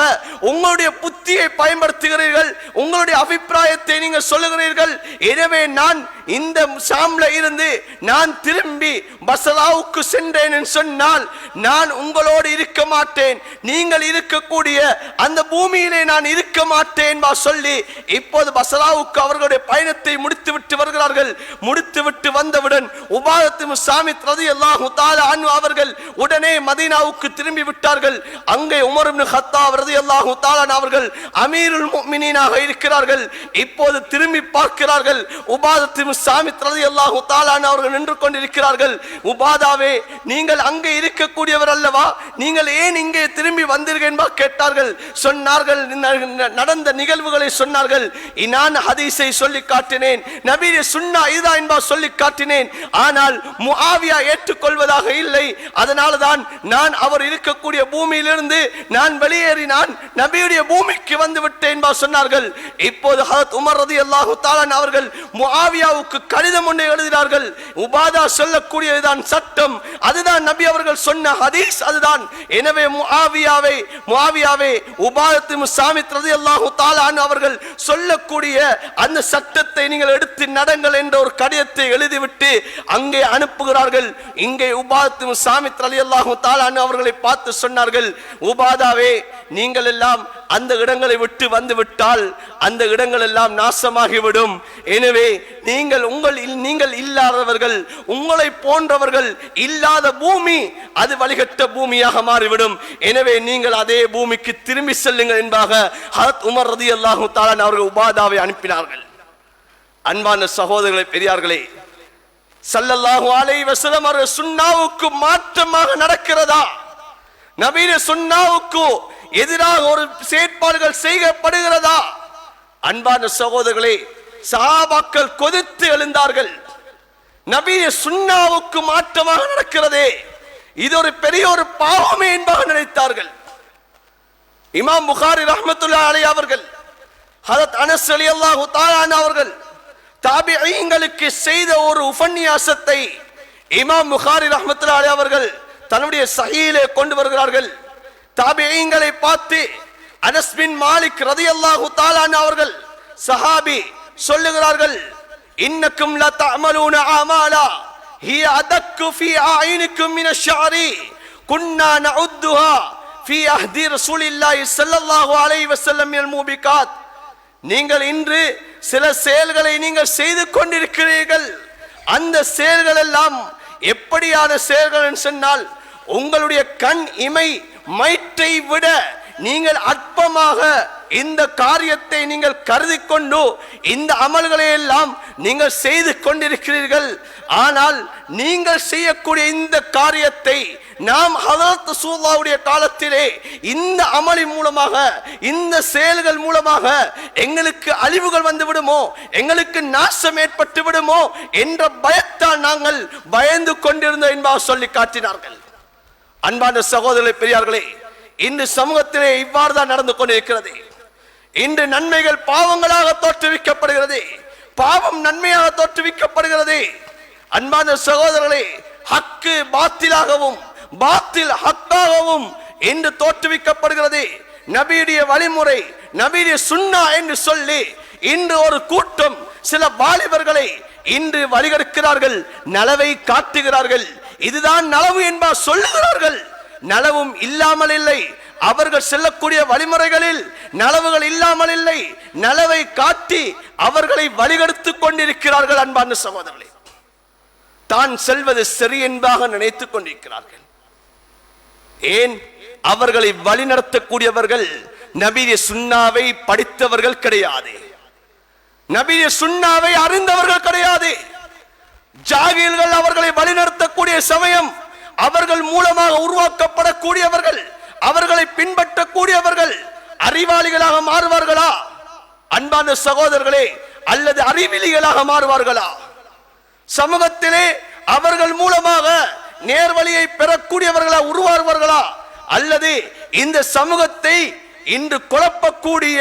உங்களுடைய புத்தியை பயன்படுத்துகிறீர்கள், உங்களுடைய அபிப்பிராயத்தை நீங்கள் சொல்லுகிறீர்கள். எனவே நான் இந்த ஷாம்ல இருந்து நான் திரும்பி பஸ்ராவுக்கு சென்றேன் என்று சொன்னால் நான் உங்களோடு இருக்க மாட்டேன், நீங்கள் இருக்கக்கூடிய அந்த பூமியிலே நான் இருக்க மாட்டேன் சொல்லி இப்போது பஸ்ராவுக்கு அவர்களுடைய பயணத்தை முடித்துவிட்டு வருகிறார்கள். முடித்துவிட்டு வந்தவுடன் உபாதத் இப்னு ஸாமித் ரலியல்லாஹு தஆலா அன்ஹு அவர்கள் உடனே மதீனாவுக்கு திரும்பி விட்டார்கள். அங்கே உமர் இப்னு கத்தாப் ரலியல்லாஹு தஆலா அவர்கள் அமீருல் முஃமினீனாக இருக்கிறார்கள். இப்போது திரும்பி பார்க்கிறார்கள், உபாதத் இப்னு ஸாமித் ரலியல்லாஹு தஆலா அவர்கள் நின்று கொண்டிருக்கிறார்கள். உபாதாவே, நீங்கள் அங்கே இருக்கக்கூடியவர் அல்லவா, நீங்கள் ஏன் இங்கே திரும்பி வந்தீர்கள் என்பா கேட்டார்கள். சொன்னார்கள், நடந்த நிகழ்வுகளை சொன்னார்கள். நான் ஹதீஸை சொல்லி காட்டினேன், நபியே சுன்னா இதுதான் என்பா சொல்லி காட்டினேன். ஆனால் முஆவியா ஏற்றுக்கொள்வதாக இல்லை. அதனால்தான் நான் அவர் இருக்கக்கூடிய பூமியிலிருந்து நான் வெளியேறினான், நபியுடைய பூமிக்கு வந்து விட்டேன் என்பா சொன்னார்கள். இப்போது ஹஜ்ரத் உமர் ரலியல்லாஹு தஆலா அவர்கள் முஆவியாவுக்கு கடிதம் ஒன்றை எழுதினார்கள். உபாதா சொல்லக்கூடியதுதான் சட்டம், அதுதான் நபி அவர்கள் சொன்ன ஹதீஸ் அதுதான். எனவே முஆவியாவே உபாதத் இப்னு ஸாமித் ரலியல்லாஹு தஆலா அன்ஹு அவர்கள் சொல்லக்கூடிய அந்த சட்டத்தை நீங்கள் எடுத்து நடங்கள் என்ற ஒரு கடிதத்தை எழுதிவிட்டு அங்கே அனுப்புகிறார்கள். இங்கே உபாதத் இப்னு ஸாமித் ரலியல்லாஹு தஆலா அன்ஹு அவர்களை பார்த்து சொன்னார்கள், உபாதாவே, நீங்கள் எல்லாம் அந்த இடங்களை விட்டு வந்து விட்டால் அந்த இடங்கள் எல்லாம் நாசமாகிவிடும். எனவே நீங்கள் இல்லாதவர்கள், உங்களை போன்றவர்கள் இல்லாத பூமி அது வழிகட்ட பூமியாக மாறிவிடும். எனவே நீங்கள் அதே பூமிக்கு திரும்பி செல்லுங்கள் என்பதாக ஹஜ்ரத் உமர் ரலியல்லாஹு தஆலா அவர்கள் உபாதாவை அனுப்பினார்கள். அன்பான சகோதரர்களே, பெரியார்களே, ஸல்லல்லாஹு அலைஹி வஸல்லம் அவர்கள் சுன்னாவுக்கு மாற்றமாக நடக்கிறதா, நபியுடைய சுன்னாவுக்கு எதிராக ஒரு செயற்பாடுகள் செய்யப்படுகிறதா? அன்பான சகோதரர்களே, சஹாபாக்கள் கொதித்து எழுந்தார்கள். நபியுடைய சுன்னாவுக்கு மாற்றமாக நடக்கிறதே, இது ஒரு பெரிய ஒரு பாவமே என்பதாக நினைத்தார்கள். இமாம் புகாரி ரஹ்மத்துல்லாஹி அலைஹி அவர்கள் ஹஜ்ரத் அனஸ் ரலியல்லாஹு தஆலா அன்ஹு அவர்கள் தாபிஈங்களுக்கு செய்த ஒரு உபன்யாசத்தை இமாம் புகாரி ரஹ்மத்துல்லாஹி அலைஹி அவர்கள் தன்னுடைய சஹீஹிலே கொண்டு வருகிறார்கள். தாபிஈங்களை பார்த்து அனஸ் பின் மாலிக் ரலியல்லாஹு தஆலா அன்ஹு அவர்கள் சஹாபி சொல்லுகிறார்கள், இன்னக்கும் லா தஅமலூன அமாலா ஹிய அதக்கு ஃபீ ஆயினிக்கும் மின ஷஅரி குன்னா நஉத்துஹா ஃபீ அஹ்தி ரசூலில்லாஹி ஸல்லல்லாஹு அலைஹி வஸல்லம் மினல் மூபிகாத். நீங்கள் இன்று சில செயல்களை நீங்கள் செய்து கொண்டிருக்கிறீர்கள். அந்த செயல்கள் எல்லாம் எப்படியான செயல்கள் என்று சொன்னால், உங்களுடைய கண் இமை மயிற்றை விட நீங்கள் அற்பமாக இந்த காரியத்தை நீங்கள் கருதி கொண்டு இந்த அமல்களை எல்லாம் நீங்கள் செய்து கொண்டிருக்கிறீர்கள். ஆனால் நீங்கள் செய்யக்கூடிய இந்த காரியத்தை நாம் ஹஜ்ரத் ரசூலுல்லாஹ்வுடைய காலத்திலே இந்த அமலின் மூலமாக, இந்த செயல்கள் மூலமாக எங்களுக்கு அழிவுகள் வந்து விடுமோ, எங்களுக்கு நாசம் ஏற்பட்டு விடுமோ என்ற பயத்தால் நாங்கள் பயந்து கொண்டிருந்தோம் என்பதாக சொல்லி காட்டினார்கள். அன்பான சகோதரர்களே, பெரியார்களே, இன்று சமூகத்திலே இவ்வாறு தான் நடந்து கொண்டிருக்கிறது. இன்று நன்மைகள் பாவங்களாக தோற்றுவிக்கப்படுகிறது, பாவம் நன்மையாக தோற்றுவிக்கப்படுகிறது. அன்பான சகோதரர்களே, ஹக்கு பாத்திலாகவும் பாத்தில் ஹக்காகவும் இன்று தோற்றுவிக்கப்படுகிறது. நபியுடைய வழிமுறை, நபியுடைய சுன்னா என்று சொல்லி இன்று ஒரு கூட்டம் சில வாலிபர்களை இன்று வழிகெடுக்கிறார்கள், நலவை காட்டுகிறார்கள். இதுதான் நலவு என்பார் சொல்லுகிறார்கள். நலவும் இல்லாமல் இல்லை, அவர்கள் செல்லக்கூடிய வழிமுறைகளில் நலவுகள் இல்லாமல் இல்லை, நலவை காட்டி அவர்களை வழிகெடுத்துக் கொண்டிருக்கிறார்கள். அன்பான சகோதரர்களே, தான் செல்வது சரி என்பதாக நினைத்துக் கொண்டிருக்கிறார்கள். ஏன்? அவர்களை வழிநடத்தக்கூடியவர்கள் நபிய சுன்னாவை படித்தவர்கள் கிடையாது, நபிய சுன்னாவை அறிந்தவர்கள் கிடையாது. ஜாகில்கள் அவர்களை வழிநடத்தக்கூடிய சமயம் அவர்கள் மூலமாக உருவாக்கப்படக்கூடியவர்கள், அவர்களை பின்பற்றக்கூடியவர்கள் அறிவாளிகளாக மாறுவார்களா அன்பான சகோதரர்களே, அல்லது அறிவிலிகளாக மாறுவார்களா? சமூகத்திலே அவர்கள் மூலமாக நேர்வழியை பெறக்கூடியவர்களா உருவாகுவார்களா, அல்லது இந்த சமூகத்தை இன்று குழப்பக்கூடிய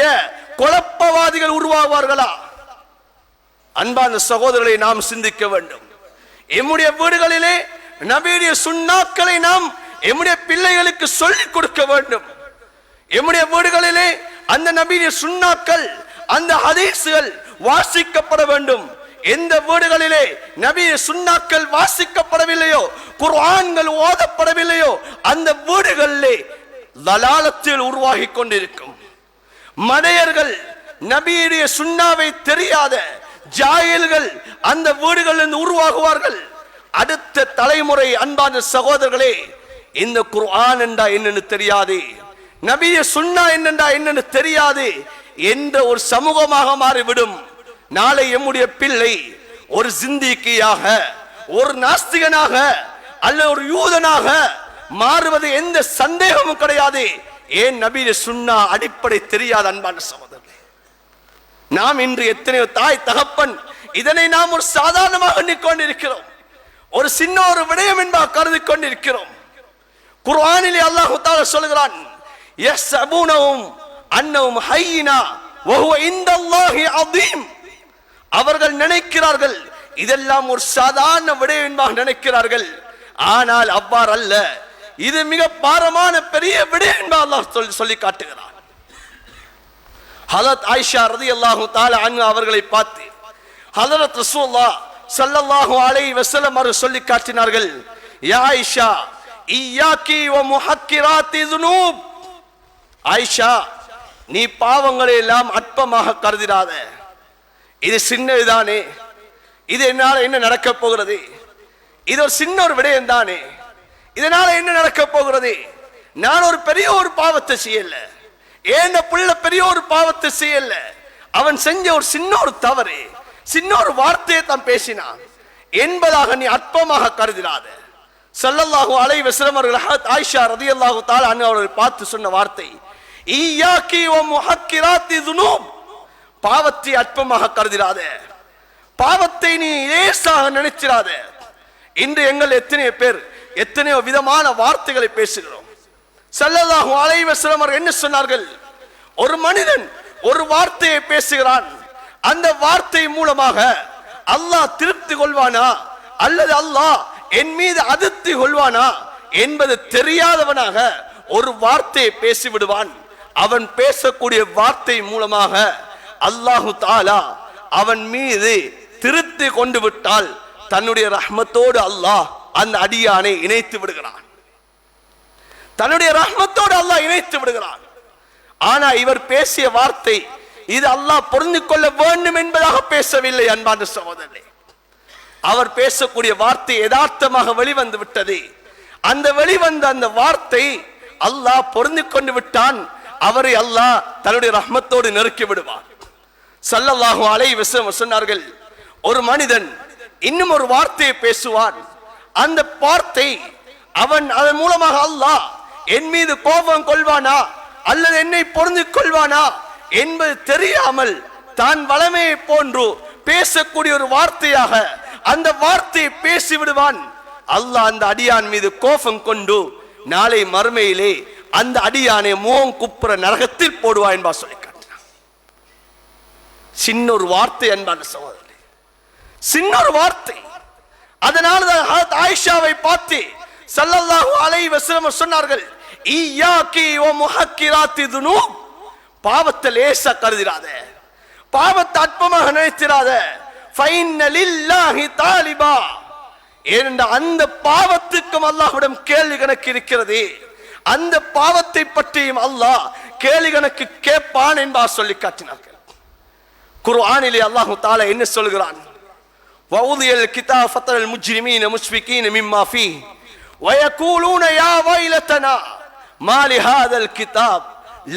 குழப்பவாதிகள் உருவாகுவார்களா? அன்பான சகோதரர்களை நாம் சிந்திக்க வேண்டும். எம்முடைய வீடுகளிலே நபியுடைய சுன்னாக்களை நாம் எம்முடைய பிள்ளைகளுக்கு சொல்லிக் கொடுக்க வேண்டும். எம்முடைய வீடுகளிலே அந்த நபியுடைய சுன்னாக்கள், அந்த ஹதீஸ்கள் வாசிக்கப்பட வேண்டும். எந்த வீடுகளிலே நபிய சுன்னாக்கள் வாசிக்கப்படவில்லையோ, குர்ஆன்கள் ஓதப்படவில்லையோ, அந்த வீடுகளிலே தலாலத்தில் உருவாகி கொண்டிருக்கும். மடையர்கள், நபியுடைய சுன்னாவை தெரியாத ஜாயில்கள் அந்த வீடுகளிலிருந்து உருவாகுவார்கள். அடுத்த தலைமுறை அன்பான சகோதரர்களே, இந்த குர்ஆன் என்றா என்னன்னு தெரியாது, நபிய சுன்னா என்னன்னு தெரியாது என்ற ஒரு சமூகமாக மாறிவிடும். நாளை எம்முடைய பிள்ளை ஒரு சிந்திக்கியாக, ஒரு நாஸ்திகனாக அல்ல ஒரு யூதனாக மாறுவது எந்த சந்தேகமும் கிடையாது. ஏன் நபிய சுன்னா அடிப்படை தெரியாத அன்பான சகோதரர்களே. நாம் இன்று எத்தனையோ தாய் தகப்பன் இதனை நாம் ஒரு சாதாரணமாக எண்ணிக்கொண்டிருக்கிறோம், ஒரு சின்ன ஒரு விடயம் என்பதாக கருதி கொண்டிருக்கிறோம். குர்ஆனிலே அல்லாஹ் தஆலா சொல்கிறான், யஸ்அபூனஹும் அன்னஹும் ஹய்யினா வஹுவ இன்தல்லாஹி அதீம். அவர்கள் நினைக்கிறார்கள் இதெல்லாம் ஒரு சாதாரண விடயம் என்பதாக நினைக்கிறார்கள். ஆனால் அவ்வாறு அல்ல, இது மிக பாரமான பெரிய விடயம் என்பதாக அல்லாஹ் சொல்லி காட்டுகிறார். ஹஜரத் ஆயிஷா ரலியல்லாஹு தஆலா அன்ஹா அவர்களை பார்த்து ஹஜரத் ரசூலுல்லாஹ் ஸல்லல்லாஹு அலைஹி வஸல்லம் அவர்கள் சொல்லி காட்டினார்கள், யா ஆயிஷா இய்யாகி வ முஹக்கிராத்தி ذுனூப். ஆயிஷா, நீ பாவங்களை எல்லாம் அற்பமாக கருதிடாத. இது சின்னதுதானே, இது என்னால என்ன நடக்க போகிறது, இது ஒரு சின்ன ஒரு விடயம் தானே, இதனால என்ன நடக்க போகிறது, நான் ஒரு பெரிய ஒரு பாவத்தை செய்யல, ஏன் புள்ள பெரிய ஒரு பாவத்தை செய்யல, அவன் செஞ்ச ஒரு சின்ன ஒரு தவறு, சின்ன ஒரு வார்த்தையை தான் பேசினான் என்பதாக நீ அற்பமாக கருதிடாத. ஸல்லல்லாஹு அலைஹி வஸல்லம் அவர்கள் ஆயிஷா ரலியல்லாஹு தஆலா அன்ஹா அவர்களை பார்த்து சொன்ன வார்த்தை, இய்யாகி வ முஹக்கிராத்தி ذுனூப். பாவத்தை அற்பமாக கருதிடாத, பாவத்தை நீ லேசாக நினைச்சிடாத. இன்று எங்கள் எத்தனையோ பேர் எத்தனையோ விதமான வார்த்தைகளை பேசுகிறோம். ஸல்லல்லாஹு அலைஹி வஸல்லம் அவர்கள் என்ன சொன்னார்கள், ஒரு மனிதன் ஒரு வார்த்தையை பேசுகிறான், அந்த வார்த்தை மூலமாக அல்லாஹ் திருப்தி கொள்வானா அல்லது அல்லாஹ் என் மீது அதிருப்தி கொள்வானா என்பது தெரியாதவனாக ஒரு வார்த்தையை பேசிவிடுவான். அவன் பேசக்கூடிய வார்த்தை மூலமாக அல்லாஹு தஆலா அவன் மீது திருப்தி கொண்டு விட்டால் தன்னுடைய ரஹ்மத்தோடு அல்லாஹ் அந்த அடியானை இணைத்து விடுகிறான், தன்னுடைய ரஹ்மத்தோடு அல்லாஹ் இணைத்து விடுகிறான். ஆனா இவர் பேசிய வார்த்தை இது அல்லாஹ் பொருந்து கொள்ள வேண்டும் என்பதாக பேசவில்லை. அன்பான சகோதரர்களே, அவர் பேசக்கூடிய வார்த்தை யதார்த்தமாக வெளிவந்து விட்டது. அந்த வெளிவந்த அந்த வார்த்தை அல்லாஹ் பொருந்து கொண்டு விட்டான், அவரை அல்லாஹ் தன்னுடைய ரஹ்மத்தோடு நெருக்கி விடுவான். ஸல்லல்லாஹு அலைஹி வஸல்லம் சொன்னார்கள், ஒரு மனிதன் இன்னும் ஒரு வார்த்தையை பேசுவான், அந்த வார்த்தை அவன் அதன் மூலமாக அல்லாஹ் என் மீது கோபம் கொள்வானா அல்லது என்னை பொருந்து கொள்வானா என்பது தெரியாமல் தான் வளமையை போன்று பேசக்கூடிய ஒரு வார்த்தையாக அந்த வார்த்தையை பேசிவிடுவான். அல்லாஹ் அந்த அடியான் மீது கோபம் கொண்டு நாளை மறுமையிலே அந்த அடியானை முகம் குப்புற நரகத்தில் போடுவா என்பா சொல்லி காட்டினான். சின்ன ஒரு வார்த்தை அன்பான சகோதரர்களே, சின்ன ஒரு வார்த்தை. அதனால்தான் ஆயிஷாவை பார்த்து ஸல்லல்லாஹு அலைஹி வஸல்லம் சொன்னார்கள், இய்யாகி வ முஹக்கிராத்தி ذுனூப். பாவத்தை லேசா கருதிராத, பாவத்தை அற்பமாக நினைத்திராத. ஃபைன்ன லில்லாஹி தாலிபா. ஏனென்றால் அந்த பாவத்துக்கும் அல்லாஹ்விடம் கேள்வி கணக்கு இருக்கிறது, அந்த பாவத்தை பற்றியும் அல்லாஹ் கேள்வி கணக்கு கேட்பான் என்பா சொல்லி காட்டினார்கள். குர்ஆனிலே அல்லாஹ் தஆலா என்ன சொல்கிறான், வஉதியல் கிதாப் ஃபதரல் முஜ்ரிமீன முஷ்ஃபிகீன மிம்மா ஃபீஹ் வயகூலூன யா வைலதனா மா லிஹாதல் கிதாப்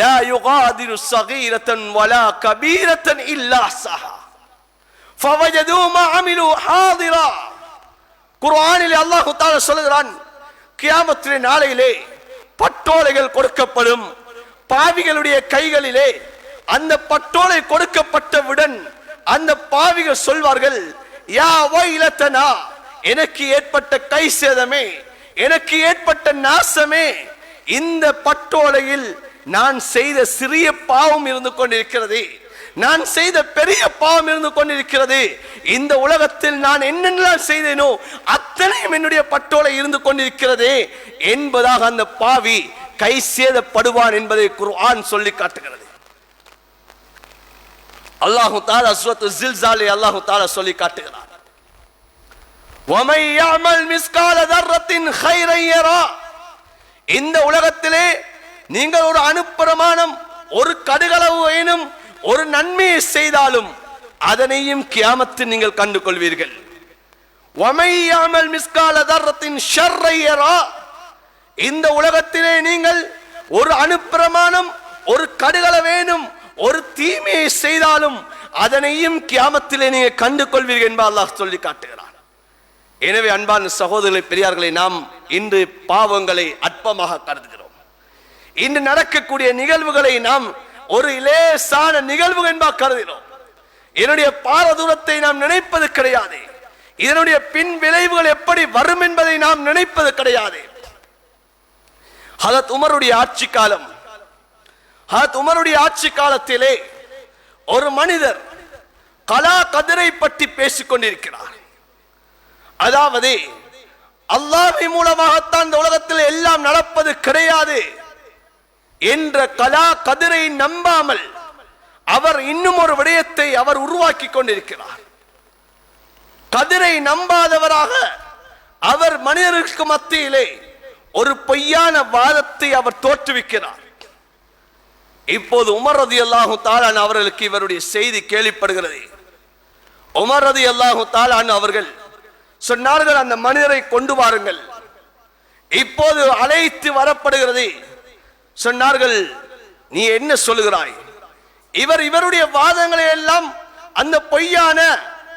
லா யுகாதிரு ஸகீரத்தன் வலா கபீரத்தன் இல்லா அஹ்ஸாஹா ஃபவஜது மா அமிலு ஹாதிரா. குர்ஆனிலே அல்லாஹ் தஆலா சொல்கிறான், கியாமத்திலே நாளையிலே பட்டோலைகள் கொடுக்கப்படும், பாவிகளுடைய கைகளிலே அந்த பட்டோலை கொடுக்கப்பட்டவுடன் அந்த பாவிகள் சொல்வார்கள், யா வைலதனா, எனக்கு ஏற்பட்ட கை சேதமே, எனக்கு ஏற்பட்ட நாசமே, இந்த பட்டோலையில் நான் செய்த சிறிய பாவம் இருந்து கொண்டிருக்கிறது, நான் செய்த பெரிய பாவம் இருந்து கொண்டிருக்கிறது, இந்த உலகத்தில் நான் என்னென்னலாம் செய்தேனோ அத்தனையும் என்னுடைய பட்டோலை இருந்து கொண்டிருக்கிறது என்பதாக அந்த பாவி கை சேதப்படுவான் என்பதை குர்ஆன் சொல்லி காட்டுகிறது. அல்லாஹ் தஆலா சூரத்துல் ஜில்சாலை அல்லாஹ் தஆலா சொல்லி காட்டுகிறார், வமை யஅமல் மிஸ்கால தர்ரத்தின் கைரன் யரா. இந்த உலகத்திலே நீங்கள் ஒரு அணுப்பிரமாணம், ஒரு கடுகளவு எனும் ஒரு நன்மையை செய்தாலும் அதனையும் கியாமத்தில் நீங்கள் கண்டு கொள்வீர்கள். வமை யஅமல் மிஸ்கால தர்ரத்தின் ஷர்ரன் யரா. இந்த உலகத்திலே நீங்கள் ஒரு அணுப்பிரமாணம், ஒரு கடுகளவேனும் ஒரு தீமையை செய்தாலும் அதனையும் கியாமத்திலே நீங்கள் கண்டு கொள்வீர்கள் என்பதை அல்லாஹ் சொல்லி காட்டுகிறார். எனவே அன்பான சகோதரர்களே, பெரியார்களை, நாம் இன்று பாவங்களை அற்பமாக கருதுகிறோம். இன்று நடக்கக்கூடிய நிகழ்வுகளை நாம் ஒரு இலேசான நிகழ்வு என்பதாக கருதுகிறோம். இதனுடைய பாரதூரத்தை நாம் நினைப்பது கிடையாது. இதனுடைய பின் விளைவுகள் எப்படி வரும் என்பதை நாம் நினைப்பது கிடையாது. ஹதரத் உமருடைய ஆட்சி காலம், ஹதரத் உமருடைய ஆட்சி காலத்திலே ஒரு மனிதர் கலா கதிரை பற்றி பேசிக் கொண்டிருக்கிறார். அதாவது அல்லாஹ்வின் மூலமாகத்தான் இந்த உலகத்தில் எல்லாம் நடப்பது கிடையாது என்ற கலா கதிரை நம்பாமல் அவர் இன்னும் ஒரு விடயத்தை அவர் உருவாக்கி கொண்டிருக்கிறார். கதிரை நம்பாதவராக அவர் மனிதர்களுக்கு மத்தியிலே ஒரு பொய்யான வாதத்தை அவர் தோற்றுவிக்கிறார். இப்போது உமர் ரலியல்லாஹு தஆலா அவர்களுக்கு இவருடைய செய்தி கேள்விப்படுகிறது. உமர் ரலியல்லாஹு தஆலா அவர்கள் சொன்னார்கள், அந்த மனிதரை கொண்டு வாருங்கள். இப்போது அழைத்து வரப்படுகிறது. சொன்னார்கள், நீ என்ன சொல்லுகிறாய்? இவருடைய வாதங்களை எல்லாம், அந்த பொய்யான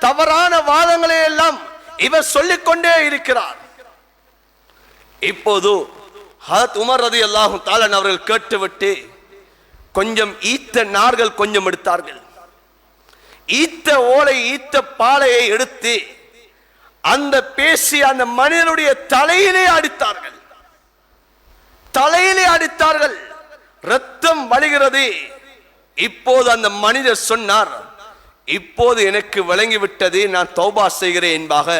தவறான வாதங்களை எல்லாம் இவர் சொல்லிக்கொண்டே இருக்கிறார். இப்போது ஹதரத் உமர் ரலியல்லாஹு தஆலா அவர்கள் கேட்டுவிட்டு கொஞ்சம் ஈத்த நார்கள் கொஞ்சம் எடுத்தார்கள். ஈத்த ஓலை, ஈத்த பாலையை எடுத்து அந்த பேசி அந்த மனிதனுடைய தலையிலே அடித்தார்கள். தலையிலே அடித்தார்கள். ரத்தம் வழிகிறது. இப்போது அந்த மனிதர் சொன்னார், இப்போது எனக்கு விளங்கிவிட்டது, நான் தௌபா செய்கிறேன் என்பதாக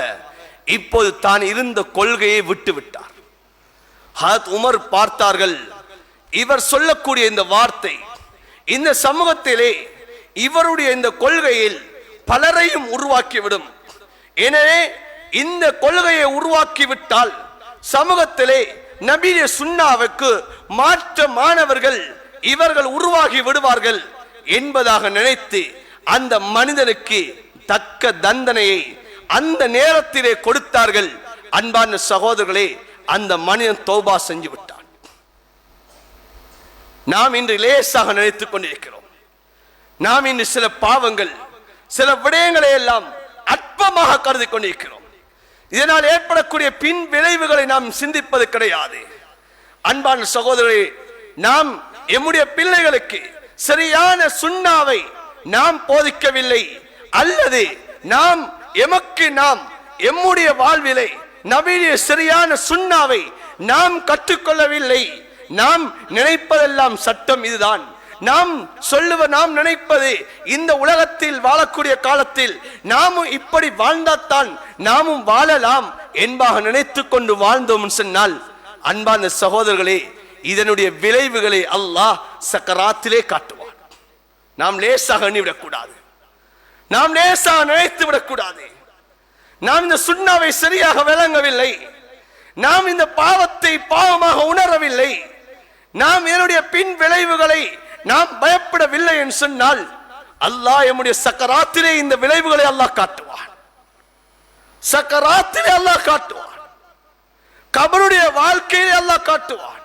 இப்போது தான் இருந்த கொள்கையை விட்டு விட்டார். ஹதரத் உமர் பார்த்தார்கள், இவர் சொல்லக்கூடிய இந்த வார்த்தை இந்த சமூகத்திலே இவருடைய இந்த கொள்கையில் பலரையும் உருவாக்கிவிடும். எனவே இந்த கொள்கையை உருவாக்கிவிட்டால் சமூகத்திலே நபிய சுன்னாவுக்கு மாற்றமானவர்கள் இவர்கள் உருவாகி விடுவார்கள் என்பதாக நினைத்து அந்த மனிதனுக்கு தக்க தண்டனையை அந்த நேரத்திலே கொடுத்தார்கள். அன்பான சகோதரர்களே, அந்த மனிதன் தௌபா செஞ்சு விட்டான். நாம் இன்று லேசாக நினைத்துக் கொண்டிருக்கிறோம். நாம் இன்று சில பாவங்கள், சில விடயங்களை எல்லாம் அற்பமாக கருதி கொண்டிருக்கிறோம். இதனால் ஏற்படக்கூடிய பின் விளைவுகளை நாம் சிந்திப்பது கிடையாது. அன்பான சகோதரரே, நாம் எம்முடைய பிள்ளைகளுக்கு சரியான சுன்னாவை நாம் போதிக்கவில்லை, அல்லது நாம் எம்முடைய வாழ்விலே நபிய சரியான சுன்னாவை நாம் கற்றுக்கொள்ளவில்லை. நாம் நினைப்பதெல்லாம் சட்டம் இதுதான். நாம் நினைப்பது இந்த உலகத்தில் வாழக்கூடிய காலத்தில் நாமும் இப்படி வாழ்ந்தால்தான் நாமும் வாழலாம் என்பதாக நினைத்துக் கொண்டு வாழ்ந்தோம் சொன்னால், அன்பான சகோதரர்களே, இதனுடைய விளைவுகளை அல்லாஹ் சக்கராத்திலே காட்டுவான். நாம் லேசாக எண்ணிவிடக்கூடாது, நாம் லேசாக நினைத்து விடக்கூடாது. நாம் இந்த சுன்னாவை சரியாக விளங்கவில்லை, நாம் இந்த பாவத்தை பாவமாக உணரவில்லை, நாம் இதனுடைய பின் விளைவுகளை நாம் பயப்படவில்லை என்று சொன்னால் அல்லாஹ் எம்முடைய சக்கராத்திலே இந்த விளைவுகளை அல்லாஹ் காட்டுவான். சக்கராத்திலே அல்லாஹ் காட்டுவான். கபருடைய வாழ்க்கையிலே அல்லாஹ் காட்டுவான்.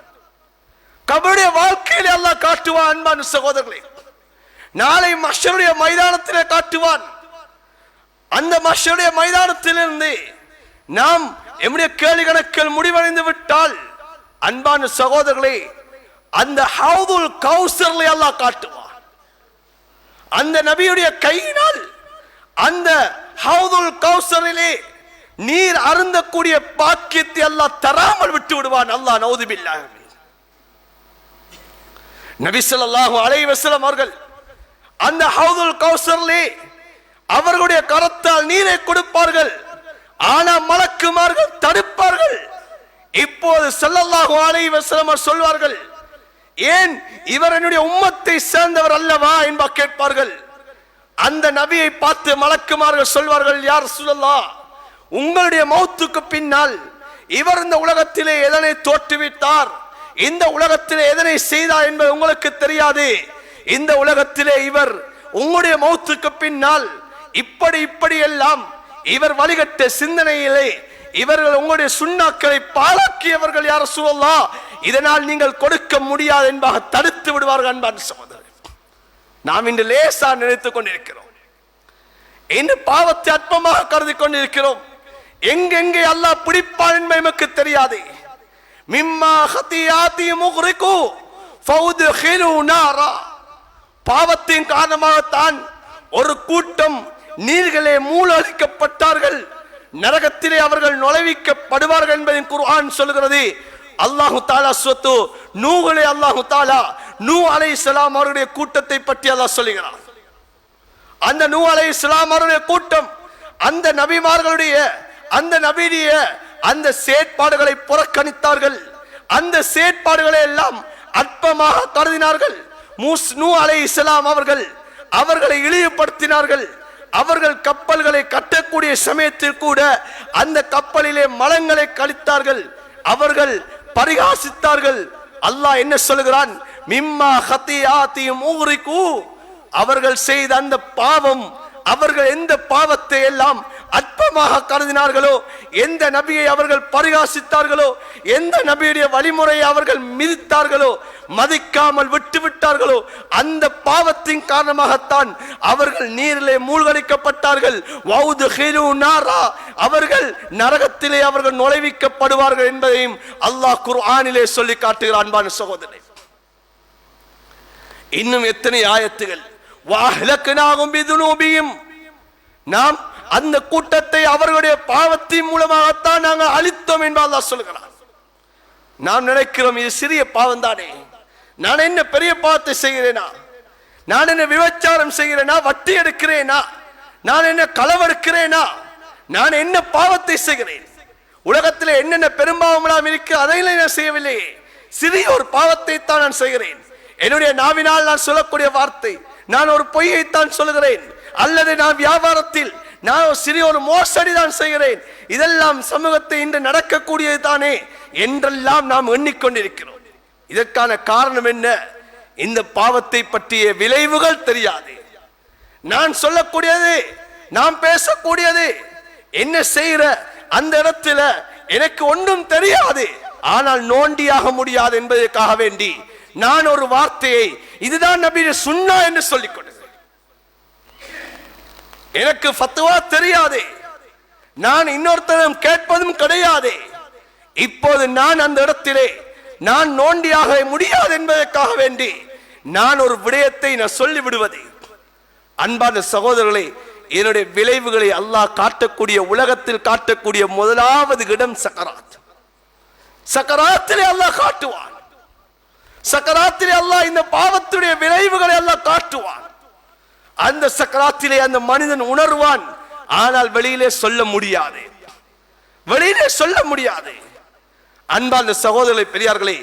கபருடைய வாழ்க்கையிலே அல்லாஹ் காட்டுவான். அன்பான சகோதரர்களே, நாளை மஹ்ஷருடைய மைதானத்திலே காட்டுவான். அந்த மஹ்ஷருடைய மைதானத்திலிருந்து நாம் எம்முடைய கேள்வி கணக்கில் முடிவடைந்து விட்டால், அன்பான சகோதரர்களே, அந்த ஹவுதுல் கௌசர்லை அல்லாஹ் காட்டுவான். அந்த நபியுடைய கையினால் அந்த ஹவுதுல் கௌசரிலே நீர் அருந்தக்கூடிய பாக்கியத்தை அல்லாஹ் தராமல் விட்டு விடுவான். அல்லாஹ் நௌதுபில்லாஹ். நபி ஸல்லல்லாஹு அலைஹி வஸல்லம் அவர்கள் அந்த ஹவுதுல் கௌசர்லே அவர்களுடைய கரத்தால் நீரை கொடுப்பார்கள். ஆனா மலக்குமார்கள் தடுப்பார்கள். இப்போது ஸல்லல்லாஹு அலைஹி வஸல்லம் சொல்வார்கள், ஏன் இவர் என்னுடைய உம்மத்தை சேர்ந்தவர் அல்லவா என்பா கேட்பார்கள். அந்த நபியை பார்த்து மலக்குமார்கள் சொல்வார்கள், யா ரசூலல்லாஹ், உங்களுடைய மௌத்துக்கு பின்னால் இவர் இந்த உலகத்திலே எதனை தோற்றுவித்தார், இந்த உலகத்திலே எதனை செய்தார் என்பது உங்களுக்கு தெரியாது. இந்த உலகத்திலே இவர் உங்களுடைய மௌத்துக்கு பின்னால் இப்படி எல்லாம் இவர் வழிகட்ட சிந்தனையிலே இவர்கள் உங்களுடைய சுண்ணாக்களை பாழாக்கியவர்கள் யா ரசூலல்லாஹ், இதனால் நீங்கள் கொடுக்க முடியாது என்பதாக தடுத்து விடுவார்கள். அன்பான சகோதரர், நாம் இன்று லேசா நினைத்துக் கொண்டிருக்கிறோம், இன்று பாவத்தை அற்பமாக கருதி கொண்டிருக்கிறோம். எங்கெங்கே அல்லாஹ் பிடிப்பான் என்பது நமக்கு தெரியாது. மிம்மா ஹதியாதி முக்ரிகு ஃபௌத்ஹிலு நாரா, பாவத்தின் காரணமாகத்தான் ஒரு கூட்டம் நீர்களே மூழ்கடிக்கப்பட்டார்கள், நரகத்திலே அவர்கள் நுழைவிக்கப்படுவார்கள் என்பதை குர்ஆன் சொல்கிறது. அல்லாஹு தஆலா சூரத்து நூஹ்லே அல்லாஹு தஆலா நூஹ் அலைஹிஸ்ஸலாம் அவருடைய கூட்டத்தை பற்றி அல்லாஹ் சொல்கிறார். அந்த நூஹ் அலைஹிஸ்ஸலாம் அவருடைய கூட்டம் அந்த நபிமார்களுடைய அந்த நபியுடைய அந்த செயற்பாடுகளை புறக்கணித்தார்கள். அந்த செயற்பாடுகளை எல்லாம் அற்பமாக கருதினார்கள். நூஹ் அலைஹிஸ்ஸலாம் அவர்களை இழிவுபடுத்தினார்கள். அவர்கள் கப்பல்களை கட்டக்கூடிய சமயத்தில் கூட அந்த கப்பலிலே மலங்களை கழித்தார்கள். அவர்கள் பரிகாசித்தார்கள். அல்லாஹ் என்ன சொல்கிறான், மிம்மா ஹதியாதி முக்ரிகு, அவர்கள் செய்த அந்த பாவம், அவர்கள் எந்த பாவத்தை எல்லாம் அற்பமாக கருதினார்களோ, எந்த நபியை அவர்கள் பரிகாசித்தார்களோ, எந்த நபியுடைய வழிமுறையை அவர்கள் மிதித்தார்களோ, மதிக்காமல் விட்டு விட்டார்களோ, அந்த பாவத்தின் காரணமாகத்தான் அவர்கள் நீரிலே மூழ்கடிக்கப்பட்டார்கள். வௌத்ஹிலு நாரா, அவர்கள் நரகத்திலே அவர்கள் நுழைவிக்கப்படுவார்கள் என்பதையும் அல்லாஹ் குர்ஆனிலே சொல்லி காட்டுகிறான். அன்பான சகோதரனே, இன்னும் எத்தனை ஆயத்துகள், வஅஹ்லக்னாஹும் பிதுனூபிஹிம், நாம் அந்த கூட்டத்தை அவர்களுடைய பாவத்தின் மூலமாகத்தான் நாங்கள் அழித்தோம் என்று அல்லாஹ் சொல்கிறான். நாம் நினைக்கிறோம் இது சிறிய பாவம் தானே, நான் என்ன பெரிய பாவத்தை செய்கிறேனா, நான் என்ன விபச்சாரம் செய்கிறேனா, வட்டி எடுக்கிறேனா, நான் என்ன களவெடுக்கிறேனா, நான் என்ன பாவத்தை செய்கிறேன், உலகத்தில் என்னென்ன பெரும்பாவம் இருக்கு அதையும் நான் செய்யவில்லையே, சிறிய ஒரு பாவத்தை தான் நான் செய்கிறேன். என்னுடைய நாவினால் நான் சொல்லக்கூடிய வார்த்தை, நான் ஒரு பொய்யைத்தான் சொல்கிறேன், அல்லது நான் வியாபாரத்தில் நான் சிறிய ஒரு மோசடி தான் செய்கிறேன், இதெல்லாம் சமூகத்தை இன்று நடக்கக்கூடியது தானே என்றெல்லாம் நாம் எண்ணிக்கொண்டிருக்கிறோம். இதற்கான காரணம் என்ன? இந்த பாவத்தை பற்றிய விளைவுகள் தெரியாது. நான் சொல்லக்கூடியது, நாம் பேசக்கூடியது, என்ன செய்கிற அந்த இடத்துல எனக்கு ஒன்றும் தெரியாது, ஆனால் நோண்டியாக முடியாது என்பதற்காக வேண்டி நான் ஒரு வார்த்தையை இதுதான் நபியுடைய சுன்னா என்று சொல்லிக் கொண்டது. எனக்கு ஃபத்வா தெரியாது, நான் இன்னொருத்தரும் கேட்பதும் கிடையாது. இப்போது நான் அந்த இடத்திலே நான் நோண்டியாக முடியாது என்பதற்காக வேண்டி நான் ஒரு விடயத்தை நான் சொல்லி விடுவது. அன்பான சகோதரர்களே, என்னுடைய விளைவுகளை அல்லாஹ் காட்டக்கூடிய, உலகத்தில் காட்டக்கூடிய முதலாவது இடம் சக்கராத். சக்கராத்திலே அல்லாஹ் காட்டுவான். சக்கராத்திலே அல்லாஹ் இந்த பாவத்துடைய விளைவுகளை அல்லாஹ் காட்டுவான். அந்த சக்கராத்திலே அந்த மனிதன் உணர்வான், ஆனால் வெளியிலே சொல்ல முடியாது, வெளியிலே சொல்ல முடியாது. அன்பான சகோதரர்களே, பெரியார்களே,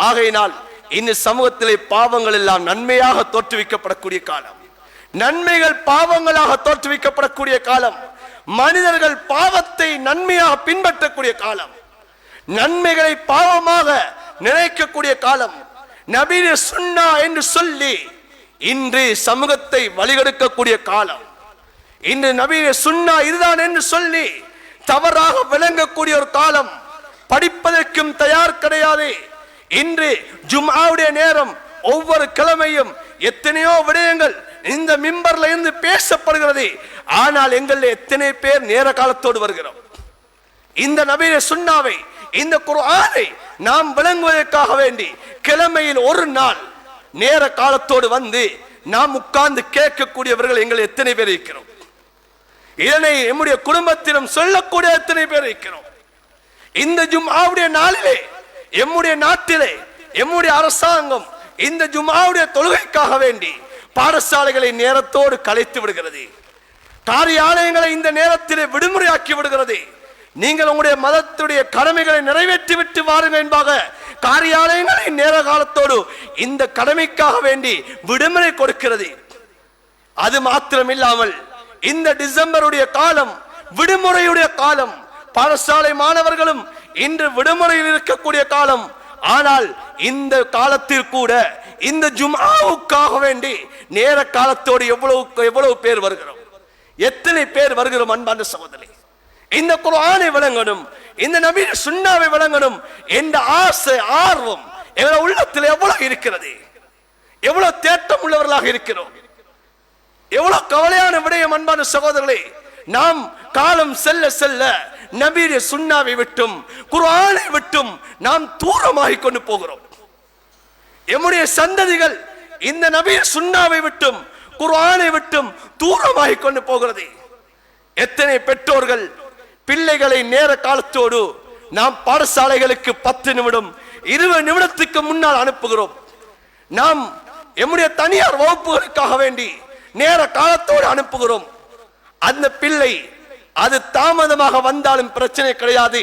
ஆகையினால் இந்த சமூகத்திலே பாவங்கள் எல்லாம் நன்மையாக தோற்றுவிக்கப்படக்கூடிய காலம், நன்மைகள் பாவங்களாக தோற்றுவிக்கப்படக்கூடிய காலம், மனிதர்கள் பாவத்தை நன்மையாக பின்பற்றக்கூடிய காலம், நன்மைகளை பாவமாக நினைக்கக்கூடிய காலம். நபியுடைய சுன்னா என்று சொல்லி இன்று சமூகத்தை வழிகெடுக்கக்கூடிய காலம். இன்று நபியுடைய சுன்னா இதுதான் என்று சொல்லி தவறாக விளங்கக்கூடிய ஒரு காலம். படிப்பதற்கும் தயார் கிடையாது. இன்று ஜும்ஆவுடைய நேரம் ஒவ்வொரு கிழமையும் எத்தனையோ விடயங்கள் இந்த மிம்பர்ல இருந்து பேசப்படுகிறது. ஆனால் எங்களில் எத்தனை பேர் நேர காலத்தோடு வருகிறோம்? இந்த நபியுடைய சுன்னாவை, இந்த குர்ஆனை நாம் விளங்குவதற்காக வேண்டி கிழமையில் ஒரு நாள் நேர காலத்தோடு வந்து நாம் உட்கார்ந்து கேட்கக்கூடியவர்கள் எங்கள் எத்தனை பேர் இருக்கிறோம்? இதனை நம்முடைய குடும்பத்திலும் சொல்லக்கூடிய எத்தனை பேர் இருக்கிறோம்? இந்த ஜும்ஆவுடைய நாளிலே எம்முடைய நாட்டிலே எம்முடைய அரசாங்கம் இந்த ஜும்ஆவுடைய தொழுகைக்காக வேண்டி பாடசாலைகளை நேரத்தோடு கலைத்து விடுகிறது, காரியாலயங்களை இந்த நேரத்திலே விடுமுறையாக்கி விடுகிறது. நீங்கள் உங்களுடைய மதத்துடைய கடமைகளை நிறைவேற்றி விட்டு வாருங்கள் என்பதாக காரியாலயங்களை நேர காலத்தோடு இந்த கடமைக்காக வேண்டி விடுமுறை கொடுக்கிறது. அது மாத்திரமில்லாமல் இந்த டிசம்பருடைய காலம் விடுமுறையுடைய காலம், பாடசாலை மாணவர்களும் இன்று விடுமுறையில் இருக்கக்கூடிய காலம். ஆனால் இந்த காலத்தில் கூட இந்த ஜும்ஆவுக்காக வேண்டி நேர காலத்தோடு எவ்வளவு பேர் வருகிறோம், எத்தனை பேர் வருகிறோம்? அன்பான சகோதரி, இந்த குர்ஆனை விளங்கணும், இந்த நபி சுன்னாவை விளங்கணும் என்ற ஆசை ஆர்வம் எவ்வளவு உள்ளத்தில் எவ்வளவு இருக்கிறது, எவ்வளவு தேட்டம் உள்ளவர்களாக இருக்கிறோம், எவ்வளவு கவலையான விடயம். அன்பான சகோதரர்களே, நாம் காலம் செல்ல செல்ல நபியுடைய சுன்னாவை விட்டும் குர்ஆனை விட்டும் நாம் தூரமாகிக் கொண்டு போகிறோம். எம்முடைய சந்ததிகள் இந்த நபியுடைய சுன்னாவை விட்டும் குர்ஆனை விட்டும் தூரமாகிக் கொண்டு போகிறது. எத்தனை பெற்றோர்கள் பிள்ளைகளை நேர காலத்தோடு நாம் பாடசாலைகளுக்கு 10 நிமிடம் 20 நிமிடத்துக்கு முன்னால் அனுப்புகிறோம். நாம் எம்முடைய தனியார் வகுப்புகளுக்காக வேண்டி நேர காலத்தோடு அனுப்புகிறோம். அந்த பிள்ளை அது தாமதமாக வந்தாலும் பிரச்சனை கிடையாது,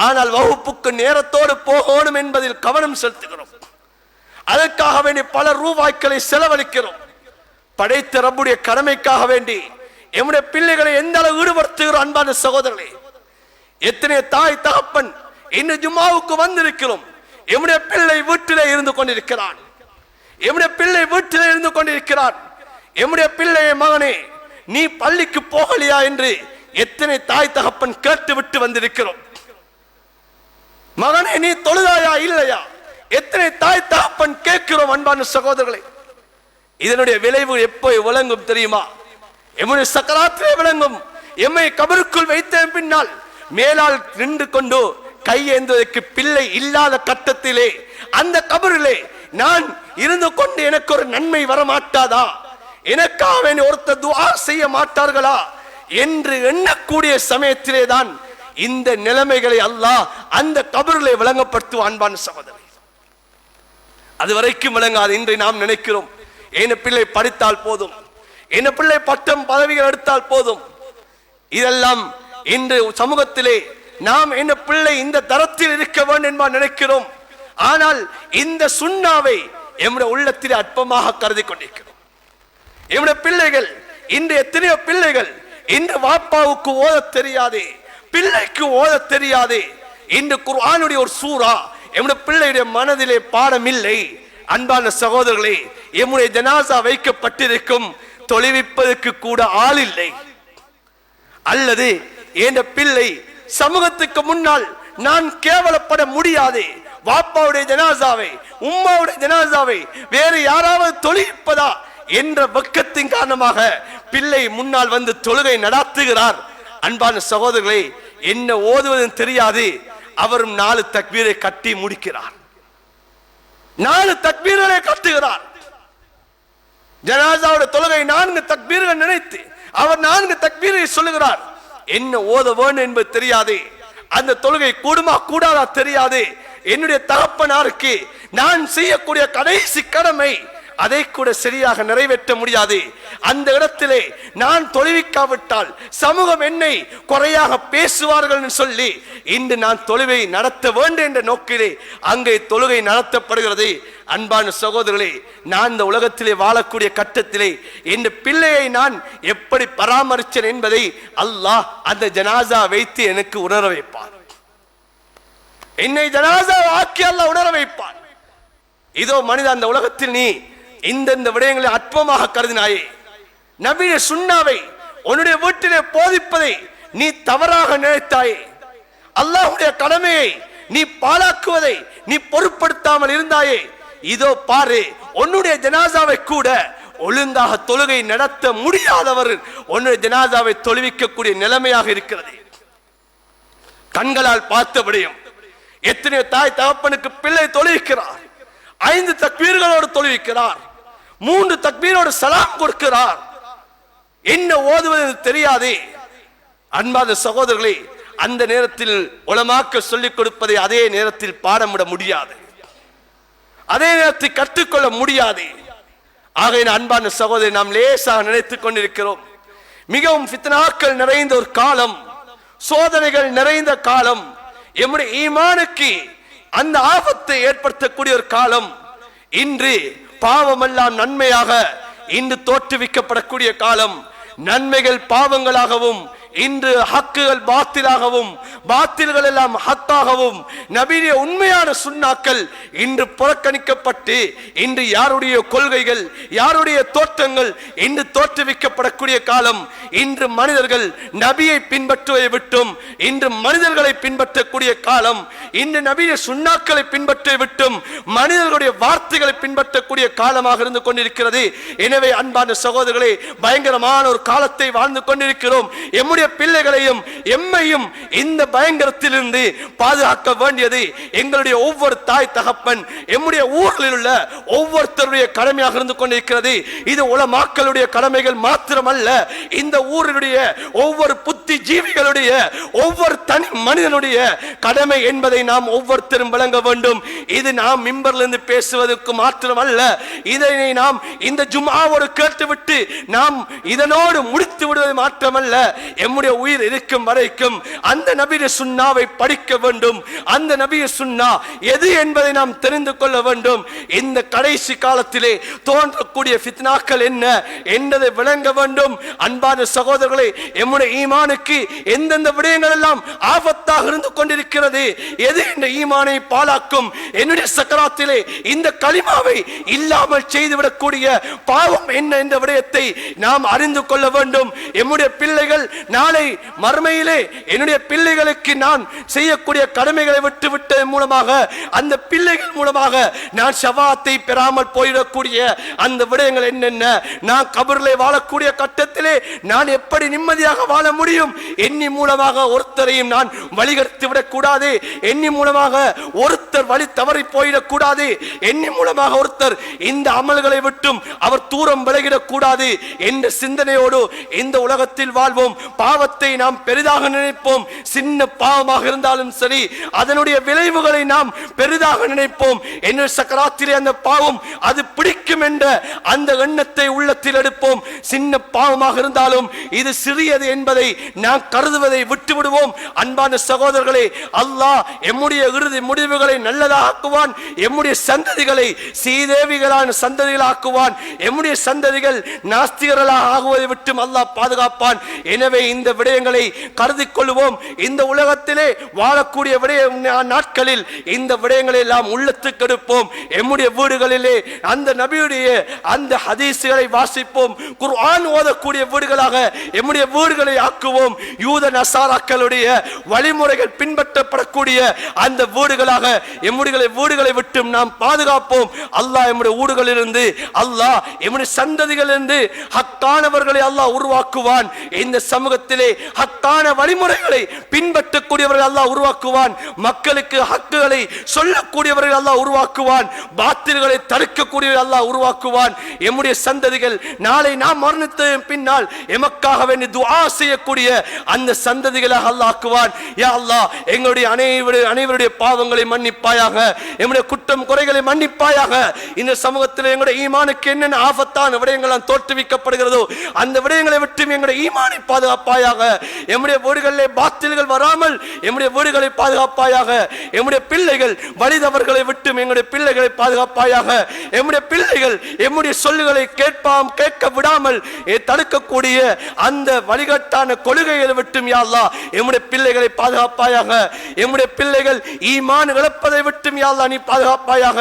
ஆனால் வகுப்புக்கு நேரத்தோடு போகணும் என்பதில் கவனம் செலுத்துகிறோம். அதற்காக வேண்டி பல ரூபாய்களை செலவழிக்கிறோம். படைத்த ரப்புடைய கடமைக்காக வேண்டி எம்முடைய பிள்ளைகளை எந்த அளவு ஈடுபடுத்துகிறோம்? அன்பான சகோதரர்களே, எத்தனை தாய் தகப்பன் இன்று ஜும்ஆவுக்கு வந்திருக்கிறோம், எம்முடைய பிள்ளை வீட்டிலே இருந்து கொண்டிருக்கிறான், எம்முடைய பிள்ளை வீட்டிலே இருந்து கொண்டிருக்கிறான். எம்முடைய பிள்ளையை, மகனே நீ பள்ளிக்கு போகலையா என்று எத்தனை தாய் தகப்பன் கேட்டு விட்டு வந்திருக்கிறோம். மகனே நீ தொழுதாயா இல்லையா எத்தனை தாய் தகப்பன் கேட்கிறோம். அன்பான சகோதரர்களே, இதனுடைய விளைவு எப்போ விளங்கும் தெரியுமா? எம்முடைய சக்கராத்திலே விளங்கும். எம்மை கபருக்குள் வைத்த பின்னால் மேலால் நின்று கொண்டு கையேந்துவதற்கு பிள்ளை இல்லாத கட்டத்திலே அந்த கபரிலே நான் இருந்து கொண்டு எனக்கு ஒரு நன்மை வரமாட்டாதா, எனக்காக ஒருத்தர் துஆ செய்ய மாட்டார்களா என்று எண்ணக்கூடிய சமயத்திலே தான் இந்த நிலைமைகளை அல்லாஹ் அந்த கபரிலே விளங்கப்படுத்துவான். அன்பான சகோதரர், அது வரைக்கும் விளங்காது. இன்று நாம் நினைக்கிறோம், என் பிள்ளை படித்தால் போதும், என் பிள்ளை பட்டம் பதவிகள் எடுத்தால் போதும். இதெல்லாம் இன்று சமூகத்திலே நாம் என் பிள்ளை இந்த தரத்தில் இருக்க வேண்டும் என்பார் நினைக்கிறோம். ஆனால் இந்த சுன்னாவை எம்முடைய உள்ளத்திலே அற்பமாக கருதி கொண்டிருக்கிறோம். எம்முடைய பிள்ளைகள் இன்று எத்தனையோ பிள்ளைகள் இன்று வாப்பாவுக்கு ஓத தெரியாது, பிள்ளைக்கு ஓத தெரியாது. இன்று குர்ஆனுடைய ஒரு சூரா எம்முடைய பிள்ளையுடைய மனதிலே பாடம் இல்லை. அன்பான சகோதரர்களே, எம்முடைய ஜனாசா வைக்கப்பட்டிருக்கும், தொழுவிப்பதற்கு கூட ஆள் இல்லை. அல்லது என் பிள்ளை சமூகத்துக்கு முன்னால் நான் கேவலப்பட முடியாது, வாப்பாவுடைய ஜனாசாவை உம்மாவுடைய ஜனாசாவை வேறு யாராவது தொழுவிப்பதா என்ற வெட்கத்தின் காரணமாக பிள்ளை முன்னால் வந்து தொழுகை நடாத்துகிறார். அன்பான சகோதரர்களே, என்ன ஓதுவது தெரியாது, அவரும் 4 தக்பீரை கட்டி முடிக்கிறார், 4 தக்பீர்களை கட்டுகிறார். ஜனாசாவுடைய தொழுகை 4 தக்பீர்கள் நினைத்து அவர் 4 தக்பீரை சொல்லுகிறார். என்ன ஓத வேண்டும் என்பது தெரியாது, அந்த தொழுகை கூடுமா கூடாதா தெரியாது. என்னுடைய தகப்பனாருக்கு நான் செய்யக்கூடிய கடைசி கடமை அதை கூட சரியாக நிறைவேற்ற முடியாது. அந்த இடத்திலே நான் தொழுவிக்காவிட்டால் சமூகம் என்னை குறையாக பேசுவார்கள் சொல்லி இன்று நான் தொழுவை நடத்த வேண்டும் என்ற நோக்கிலே அங்கே தொழுகை நடத்தப்படுகிறது. அன்பான சகோதரர்களே, நான் இந்த உலகத்திலே வாழக்கூடிய கட்டத்திலே இந்த பிள்ளையை நான் எப்படி பராமரித்தேன் என்பதை அல்லாஹ் அந்த ஜனாசா வைத்து எனக்கு உணர வைப்பார். என்னை ஜனாசா ஆக்கி அல்லாஹ் உணர வைப்பான். இதோ மனித, அந்த உலகத்தில் நீ இந்த விடயங்களை அற்பமாக கருதினாயே, நபியுடைய சுன்னாவை உன்னுடைய வீட்டிலே போதிப்பதை நீ தவறாக நினைத்தாயே, அல்லாஹ்வுடைய கடமையை நீ பாழாக்குவதை நீ பொருட்படுத்தாமல் இருந்தாயே, இதோ பாரு, உன்னுடைய ஜனாசாவை கூட ஒழுங்காக தொழுகை நடத்த முடியாதவர் உன்னுடைய ஜனாசாவை தொழுவிக்கக்கூடிய நிலைமையாக இருக்கிறது. கண்களால் பார்த்த விடயம். எத்தனையோ தாய் தகப்பனுக்கு பிள்ளை தொழுவிக்கிறார், 5 தக்பீர்களோடு தொழுவிக்கிறார், 3 தக்பீரோடு சலாம் கொடுக்கிறார். என்ன ஓதுவது தெரியாது. அன்பான சகோதரர்களே, அந்த நேரத்தில் உலமாக்கள் சொல்லிக் கொடுப்பதை அதே நேரத்தில் பாடமிட முடியாது, அதே நேரத்தில் கற்றுக்கொள்ள முடியாது. ஆகையின் அன்பான சகோதரி, நாம் லேசாக நினைத்துக் கொண்டிருக்கிறோம். மிகவும் ஃபித்னாக்கள் நிறைந்த ஒரு காலம், சோதனைகள் நிறைந்த காலம், எம்முடைய ஈமானுக்கு அந்த ஆபத்தை ஏற்படுத்தக்கூடிய ஒரு காலம். இன்று பாவமெல்லாம் நன்மையாக இன்று தோற்றுவிக்கப்படக்கூடிய காலம். நன்மைகள் பாவங்களாகவும், இன்று ஹக்குகள் பாத்திலாகவும், பாத்தில்கள் எல்லாம் ஹக்காகவும், நபியுடைய உண்மையான சுன்னாக்கள் இன்று புறக்கணிக்கப்பட்டு இன்று யாருடைய கொள்கைகள், யாருடைய தோற்றங்கள் இன்று தோற்றுவிக்கப்படக்கூடிய காலம். இன்று மனிதர்கள் நபியை பின்பற்றுவதை விட்டும் இன்று மனிதர்களை பின்பற்றக்கூடிய காலம். இன்று நபியுடைய சுன்னாக்களை பின்பற்றி விட்டும் மனிதர்களுடைய வார்த்தைகளை பின்பற்றக்கூடிய காலமாக இருந்து கொண்டிருக்கிறது. எனவே அன்பான சகோதரர்களே, பயங்கரமான ஒரு காலத்தை வாழ்ந்து கொண்டிருக்கிறோம். எம்முடைய பிள்ளைகளையும் எம்மையும் இந்த பயங்கரத்திலிருந்து பாதுகாக்க வேண்டியது எங்களுடைய ஒவ்வொரு தாய் தகப்பன், எம்முடைய ஊரில் உள்ள ஒவ்வொருத்தருடைய கடமையாக இருந்து கொண்டிருக்கிறது. இது உலமாக்களுடைய கடமைகள் மாத்திரமல்ல, இந்த ஊரினுடைய ஒவ்வொரு புத்தி ஜீவிகளுடைய, ஒவ்வொரு தனி மனிதனுடைய கடமை என்பதை நாம் ஒவ்வொருத்தரும் விளங்க வேண்டும். இது நாம் மிம்பரிலிருந்து பேசுவதற்கு மாத்திரமல்ல, இதனை நாம் இந்த ஜும்ஆவோடு கேட்டுவிட்டு நாம் இதனோடு முடித்து விடுவது மாத்திரமல்ல, எம்முடைய உயிர் இருக்கும் வரைக்கும் அந்த நபியுடைய சுன்னாவை படிக்க வேண்டும். அந்த நபியுடைய சுன்னா எது என்பதை நாம் தெரிந்து கொள்ள வேண்டும். இந்த கடைசி காலத்திலே தோன்றக்கூடிய ஃபித்னாக்கள் என்ன என்பதை விளங்க வேண்டும். அன்பான சகோதரர்களே, எம்முடைய ஈமானுக்கு எந்தெந்த விடயங்கள் எல்லாம் ஆபத்தாக இருந்து கொண்டிருக்கிறது, எது இந்த ஈமானை பாழாக்கும், என்னுடைய சக்கராத்திலே இந்த களிமாவை இல்லாமல் செய்துவிடக்கூடிய பாவம் என்ன என்ற விடயத்தை நாம் அறிந்து கொள்ள வேண்டும். எம்முடைய பிள்ளைகள் நாளை மறுமையிலே என்னுடைய பிள்ளைகளுக்கு நான் செய்யக்கூடிய கடமைகளை விட்டுவிட்ட மூலமாக, அந்த பிள்ளைகள் மூலமாக நான் ஷஃபாத்தை பெறாமல் போயிடக்கூடிய அந்த விடயங்கள் என்னென்ன, நான் கபரிலே வாழக்கூடிய கட்டத்திலே நான் எப்படி நிம்மதியாக வாழ முடியும், என்னி மூலமாக ஒருத்தரையும் நான் வழிகெடுத்து விடக்கூடாது, என்னி மூலமாக ஒருத்தர் வழி தவறி போயிடக்கூடாது, என்னி மூலமாக ஒருத்தர் இந்த அமல்களை விட்டும் அவர் தூரம் விலகிடக்கூடாது என்ற சிந்தனையோடு இந்த உலகத்தில் வாழ்வோம். பாவத்தை நாம் பெரிதாக நினைப்போம், சின்ன பாவமாக இருந்தாலும் சரி அதனுடைய விளைவுகளை நாம் பெரிதாக நினைப்போம். என்ன சக்கராத்திலே அந்த பாவம் அது பிடிக்கும் என்ற அந்த எண்ணத்தை உள்ளத்தில் எடுப்போம். சின்ன பாவமாக இருந்தாலும் இது சிறியது என்பதை நாம் கருதுவதை விட்டு விடுவோம். அன்பான சகோதரர்களே, அல்லாஹ் எம்முடைய இறுதி முடிவுகளை நல்லதாக ஆக்குவான், எம்முடைய சந்ததிகளை சீதேவிகளான சந்ததிகள் ஆக்குவான், எம்முடைய சந்ததிகள் நாஸ்திகர்களாக ஆகுவதை விட்டும் அல்லாஹ் பாதுகாப்பான். எனவே இந்த விடயங்களை கருதி கொள்வோம். இந்த உலகத்திலே வாழக்கூடிய நாட்களில் இந்த விடயங்களை எல்லாம் உள்ளத்துக்கு எடுப்போம். எம்முடைய வீடுகளிலே அந்த நபியுடைய அந்த ஹதீஸ்களை வாசிப்போம். குர்ஆன் ஓதக்கூடிய வீடுகளாக எம்முடைய வீடுகளை ஆக்குவோம். யூத நசாராக்களுடைய வழிமுறைகள் பின்பற்றப்படக்கூடிய அந்த வீடுகளாக எம்முடைய வீடுகளை விட்டு நாம் பாதுகாப்போம். அல்லாஹ் எம்முடைய ஊர்களிலிருந்து, அல்லாஹ் எம்முடைய சந்ததிகளிலிருந்து ஹக்கானவர்களை அல்லாஹ் உருவாக்குவான். இந்த சமூகத்திலே ஹக்கான வழிமுறைகளை பின்பற்றக்கூடியவர்கள் அல்லாஹ் உருவாக்குவான். மக்களுக்கு ஹக்குகளை சொல்லக்கூடியவர்கள் அல்லாஹ் உருவாக்குவான். பாத்தில்களை தடுக்கக்கூடியவர்கள் அல்லாஹ் உருவாக்குவான். எம்முடைய சந்ததிகள் நாளை நாம் மரணித்த பின்னால் எமக்காக வேண்டி துஆ செய்யக்கூடிய அந்த சந்ததிகளாக அல்லாஹ் ஆக்குவான். யா அல்லாஹ், எங்களுடைய அனைவருடைய பாவங்களை மன்னிப்பாயாக, எம்முடைய குற்றம் குறைகளை மன்னிப்பாயாக. இந்த சமூகத்தில் எங்களுடைய ஈமானுக்கு என்னென்ன ஆபத்தான விடயங்கள் தோற்றுவிக்கப்படுகிறதோ அந்த விடயங்களை விட்டு எங்களுடைய ஈமானை பாதுகாப்பாயாக. எம்முடைய வீடுகளிலே பாத்தில்கள் வராமல் எம்முடைய வீடுகளை பாதுகாப்பாயாக. எம்முடைய பிள்ளைகள் வழிதவர்களை விட்டு எங்களுடைய பிள்ளைகளை பாதுகாப்பாயாக. எம்முடைய பிள்ளைகள் எம்முடைய சொல்லுகளை கேட்க விடாமல் தடுக்கக்கூடிய அந்த வழிகட்டான கொள்கைகளை விட்டும் யா அல்லாஹ் எம்முடைய பிள்ளைகளை பாதுகாப்பாயாக. எம்முடைய பிள்ளைகள் ஈமான் இழப்பதை விட்டும் யா அல்லாஹ் நீ பாதுகாப்பாயாக.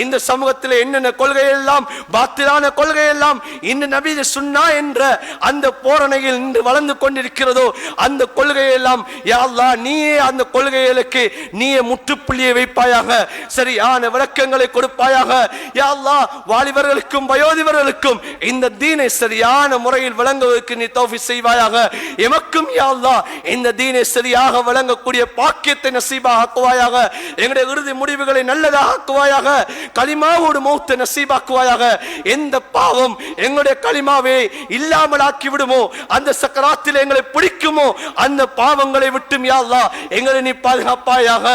இந்த சமூகத்தில் என்னென்ன கொள்கை எல்லாம் பாத்திலான கொள்கை எல்லாம் இந்த நபி சுன்னா என்ற அந்த போரணையில் இன்று வளர்ந்து கொண்டிருக்கிறதோ அந்த கொள்கையெல்லாம் யா அல்லாஹ் நீயே அந்த கொள்கைகளுக்கு நீயே முற்றுப்புள்ளியை வைப்பாயாக. சரியான விளக்கங்களை கொடுப்பாயாக. யா அல்லாஹ் வாலிபர்களுக்கும் வயோதிபர்களுக்கும் இந்த தீனை சரியான முறையில் விளங்குவதற்கு நீ தௌஃபீக் செய்வாயாக. எமக்கும் யா அல்லாஹ் இந்த தீனை சரியாக விளங்கக்கூடிய பாக்கியத்தை நசீபாக ஆக்குவாயாக. எங்களுடைய இறுதி முடிவுகளை நல்லதாக ஆக்குவாயாக. கலிமாவோடு மௌத்தை நசீபாக்குவாயாக. எந்த பாவம் எங்களுடைய கலிமாவை இல்லாமல் ஆக்கி விடுமோ அந்த சக்கராத்திலே எங்களை பிடிக்குமோ அந்த பாவங்களை விட்டும் யா அல்லாஹ் எங்களை நீ பாதுகாப்பாயாக.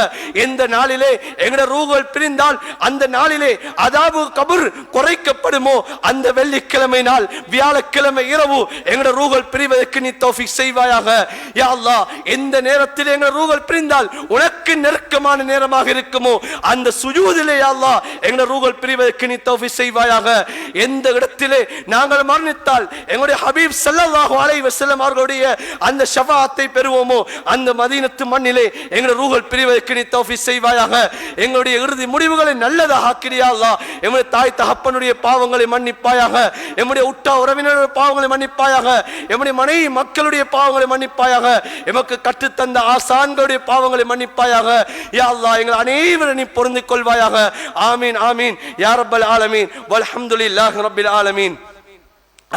எந்த நாளிலே எங்களுடைய ரூஹுகள் பிரிந்தால் அந்த நாளிலே அதாபு கபர் குறைக்கப்படுமோ அந்த வெள்ளிக்கிழமை நாள் வியாழக்கிழமை இரவு எங்களுடைய ரூஹுகள் பிரிவதற்கு நீ தௌஃபீக் செய்வாயாக. யா அல்லாஹ் எந்த நேரத்தில் எங்களுடைய ரூஹுகள் பிரிந்தால் உனக்கு நெருக்கமான நேரமாக இருக்குமோ அந்த சுஜூதிலே யா அல்லாஹ் எங்களுடைய ரூஹுகள் பிரிவதற்கு நீ தௌஃபீக் செய்வாயாக. எந்த இடத்திலே நாங்கள் மரணித்தால் எங்களுடைய ஹபீப் ஸல்லல்லாஹு அலைஹி வஸல்லம் அவர்களுடைய அந்த ஷஃபாஅத்தை பெறுவோமோ அந்த மதீனத்து மண்ணிலே எங்களுடைய ரூஹுகள் பிரிவதற்கு நீ தௌஃபீக் செய்வாயாக. எங்களுடைய இறுதி முடிவுகளை நல்லதாக ஆக்கிறியா அல்லாஹ். எம்முடைய தாய் தகப்பனுடைய பாவங்களை மன்னிப்பாயாக. எம்முடைய உற்றார் உறவினருடைய பாவங்களை மன்னிப்பாயாக. எம்முடைய மனைவி மக்களுடைய பாவங்களை மன்னிப்பாயாக. எமக்கு கற்றுத்தந்த ஆசான்களுடைய பாவங்களை மன்னிப்பாயாக. யா அல்லாஹ் எங்கள் அனைவரும் நீ பொருந்திக் கொள்வாயாக. ஆமீன் ஆமீன் யா ரப்பல் ஆலமீன் வல்ஹம்துலில்லாஹி ரப்பில் ஆலமீன்.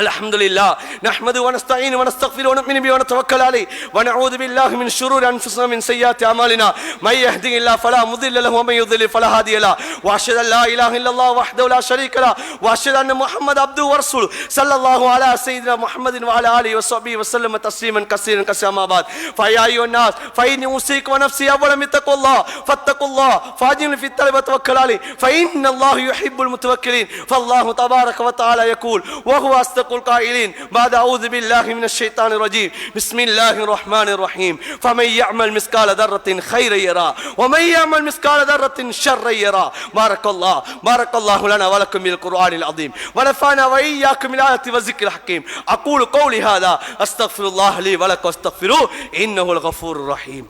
الحمد لله نحمده ونستعينه ونستغفره ونؤمن به ونتوكل عليه ونعوذ بالله من شرور انفسنا ومن سيئات اعمالنا من يهده الله فلا مضل له ومن يضلل فلا هادي له واشهد ان لا اله الا الله وحده لا شريك له واشهد ان محمد عبده ورسوله صلى الله على سيدنا محمد وعلى اله وصحبه وسلم تسليما كثيرا كما بعد فيا ايها الناس فاني اوصيكم ونفسي اولا بتقوى الله فاتقوا الله فاجملوا في الطلب وتوكلوا عليه فان الله يحب المتوكلين فالله تبارك وتعالى يقول وهو القائلين بعد أعوذ بالله من الشيطان الرجيم بسم الله الرحمن الرحيم فمن يعمل مثقال ذرة خيرا يرى ومن يعمل مثقال ذرة شرا يرى. بارك الله لنا ولكم بالقرآن العظيم ونفعنا وإياكم بالآيات والذكر الحكيم. أقول قولي هذا أستغفر الله لي ولكم واستغفروه إنه الغفور الرحيم.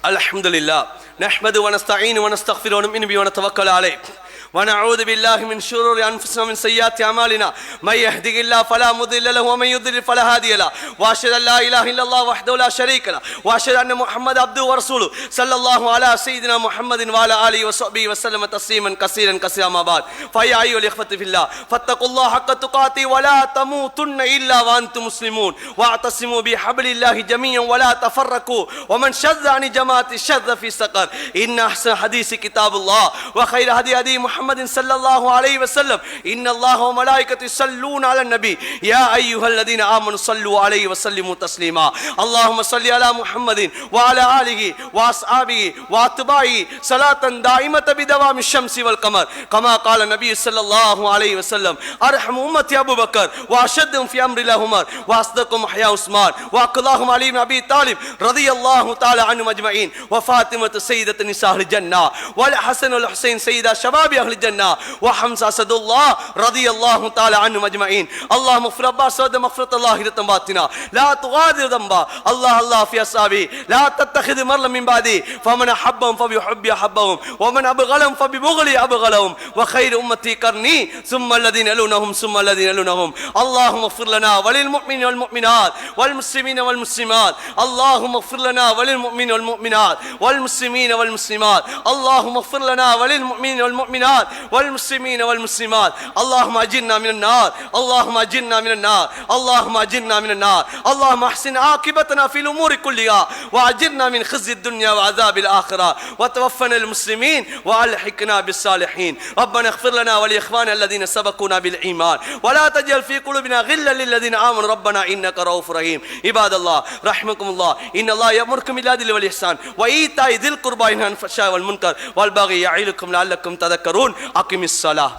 الحمد لله نحمده ونستعينه ونستغفره ونؤمن به ونتوكل عليه ونعوذ بالله من شرور انفسنا ومن سيئات اعمالنا من يهده الله فلا مضل له ومن يضلل فلا هادي له واشهد ان لا اله الا الله وحده لا شريك له واشهد ان محمد عبده ورسوله صلى الله على سيدنا محمد وعلى اله وصحبه وسلم تسليما كثيرا ما بعد فيا ايها الاخوه في الله فاتقوا الله حق تقاته ولا تموتن الا وانتم مسلمون واعتصموا بحبل الله جميعا ولا تفرقوا ومن شذ عن جماعه الشذ في سقر. ان احسن حديث كتاب الله وخير هدي محمد صلى الله عليه وسلم ان الله وملائكته يصلون على النبي يا ايها الذين امنوا صلوا عليه وسلموا تسليما. اللهم صل على محمد وعلى اله واصحابه واتباعه صلاه دائمه بدوام الشمس والقمر كما قال النبي صلى الله عليه وسلم ارحم امتي ابو بكر واشدهم في امر الله عمر واصدقهم حياء عثمان واقلاهم علي بن ابي طالب رضي الله تعالى عنهم اجمعين وفاطمه سيده نساء الجنه والحسن والحسين سيدا شباب اهل الجنه وحمزه اسد الله رضي الله تعالى عنهم اجمعين. اللهم اغفر عباس مغفرة الله باطنا لا تغادر ذنبا الله في اصحابي لا تتخذ مرلا من بعدي فمن احبهم فبحبي احبهم ومن ابغلهم فببغلي ابغلهم وخير امتي قرني ثم الذين يلونهم اللهم اغفر لنا وللمؤمنين والمؤمنات والمسلمين والمسلمات. اللهم اغفر لنا وللمؤمنين والمؤمنات والمسلمين والمسلمات. اللهم اغفر لنا وللمؤمنين والمؤمنات والمسلمين والمسلمات. اللهم اجرنا من النار اللهم اجرنا من النار اللهم اجرنا من النار. اللهم احسن عاقبتنا في الامور كلها واجرنا من خزي الدنيا وعذاب الاخره وتوفنا المسلمين والحقنا بالصالحين. ربنا اغفر لنا ولاخواننا الذين سبقونا بالايمان ولا تجعل في قلوبنا غلا للذين امنوا ربنا انك رؤوف رحيم. عباد الله رحمكم الله ان الله يأمركم بالعدل والاحسان وايتاء ذي القربى وينهى عن الفحشاء والمنكر والبغي يعظكم لعلكم تذكرون. اقم الصلاه.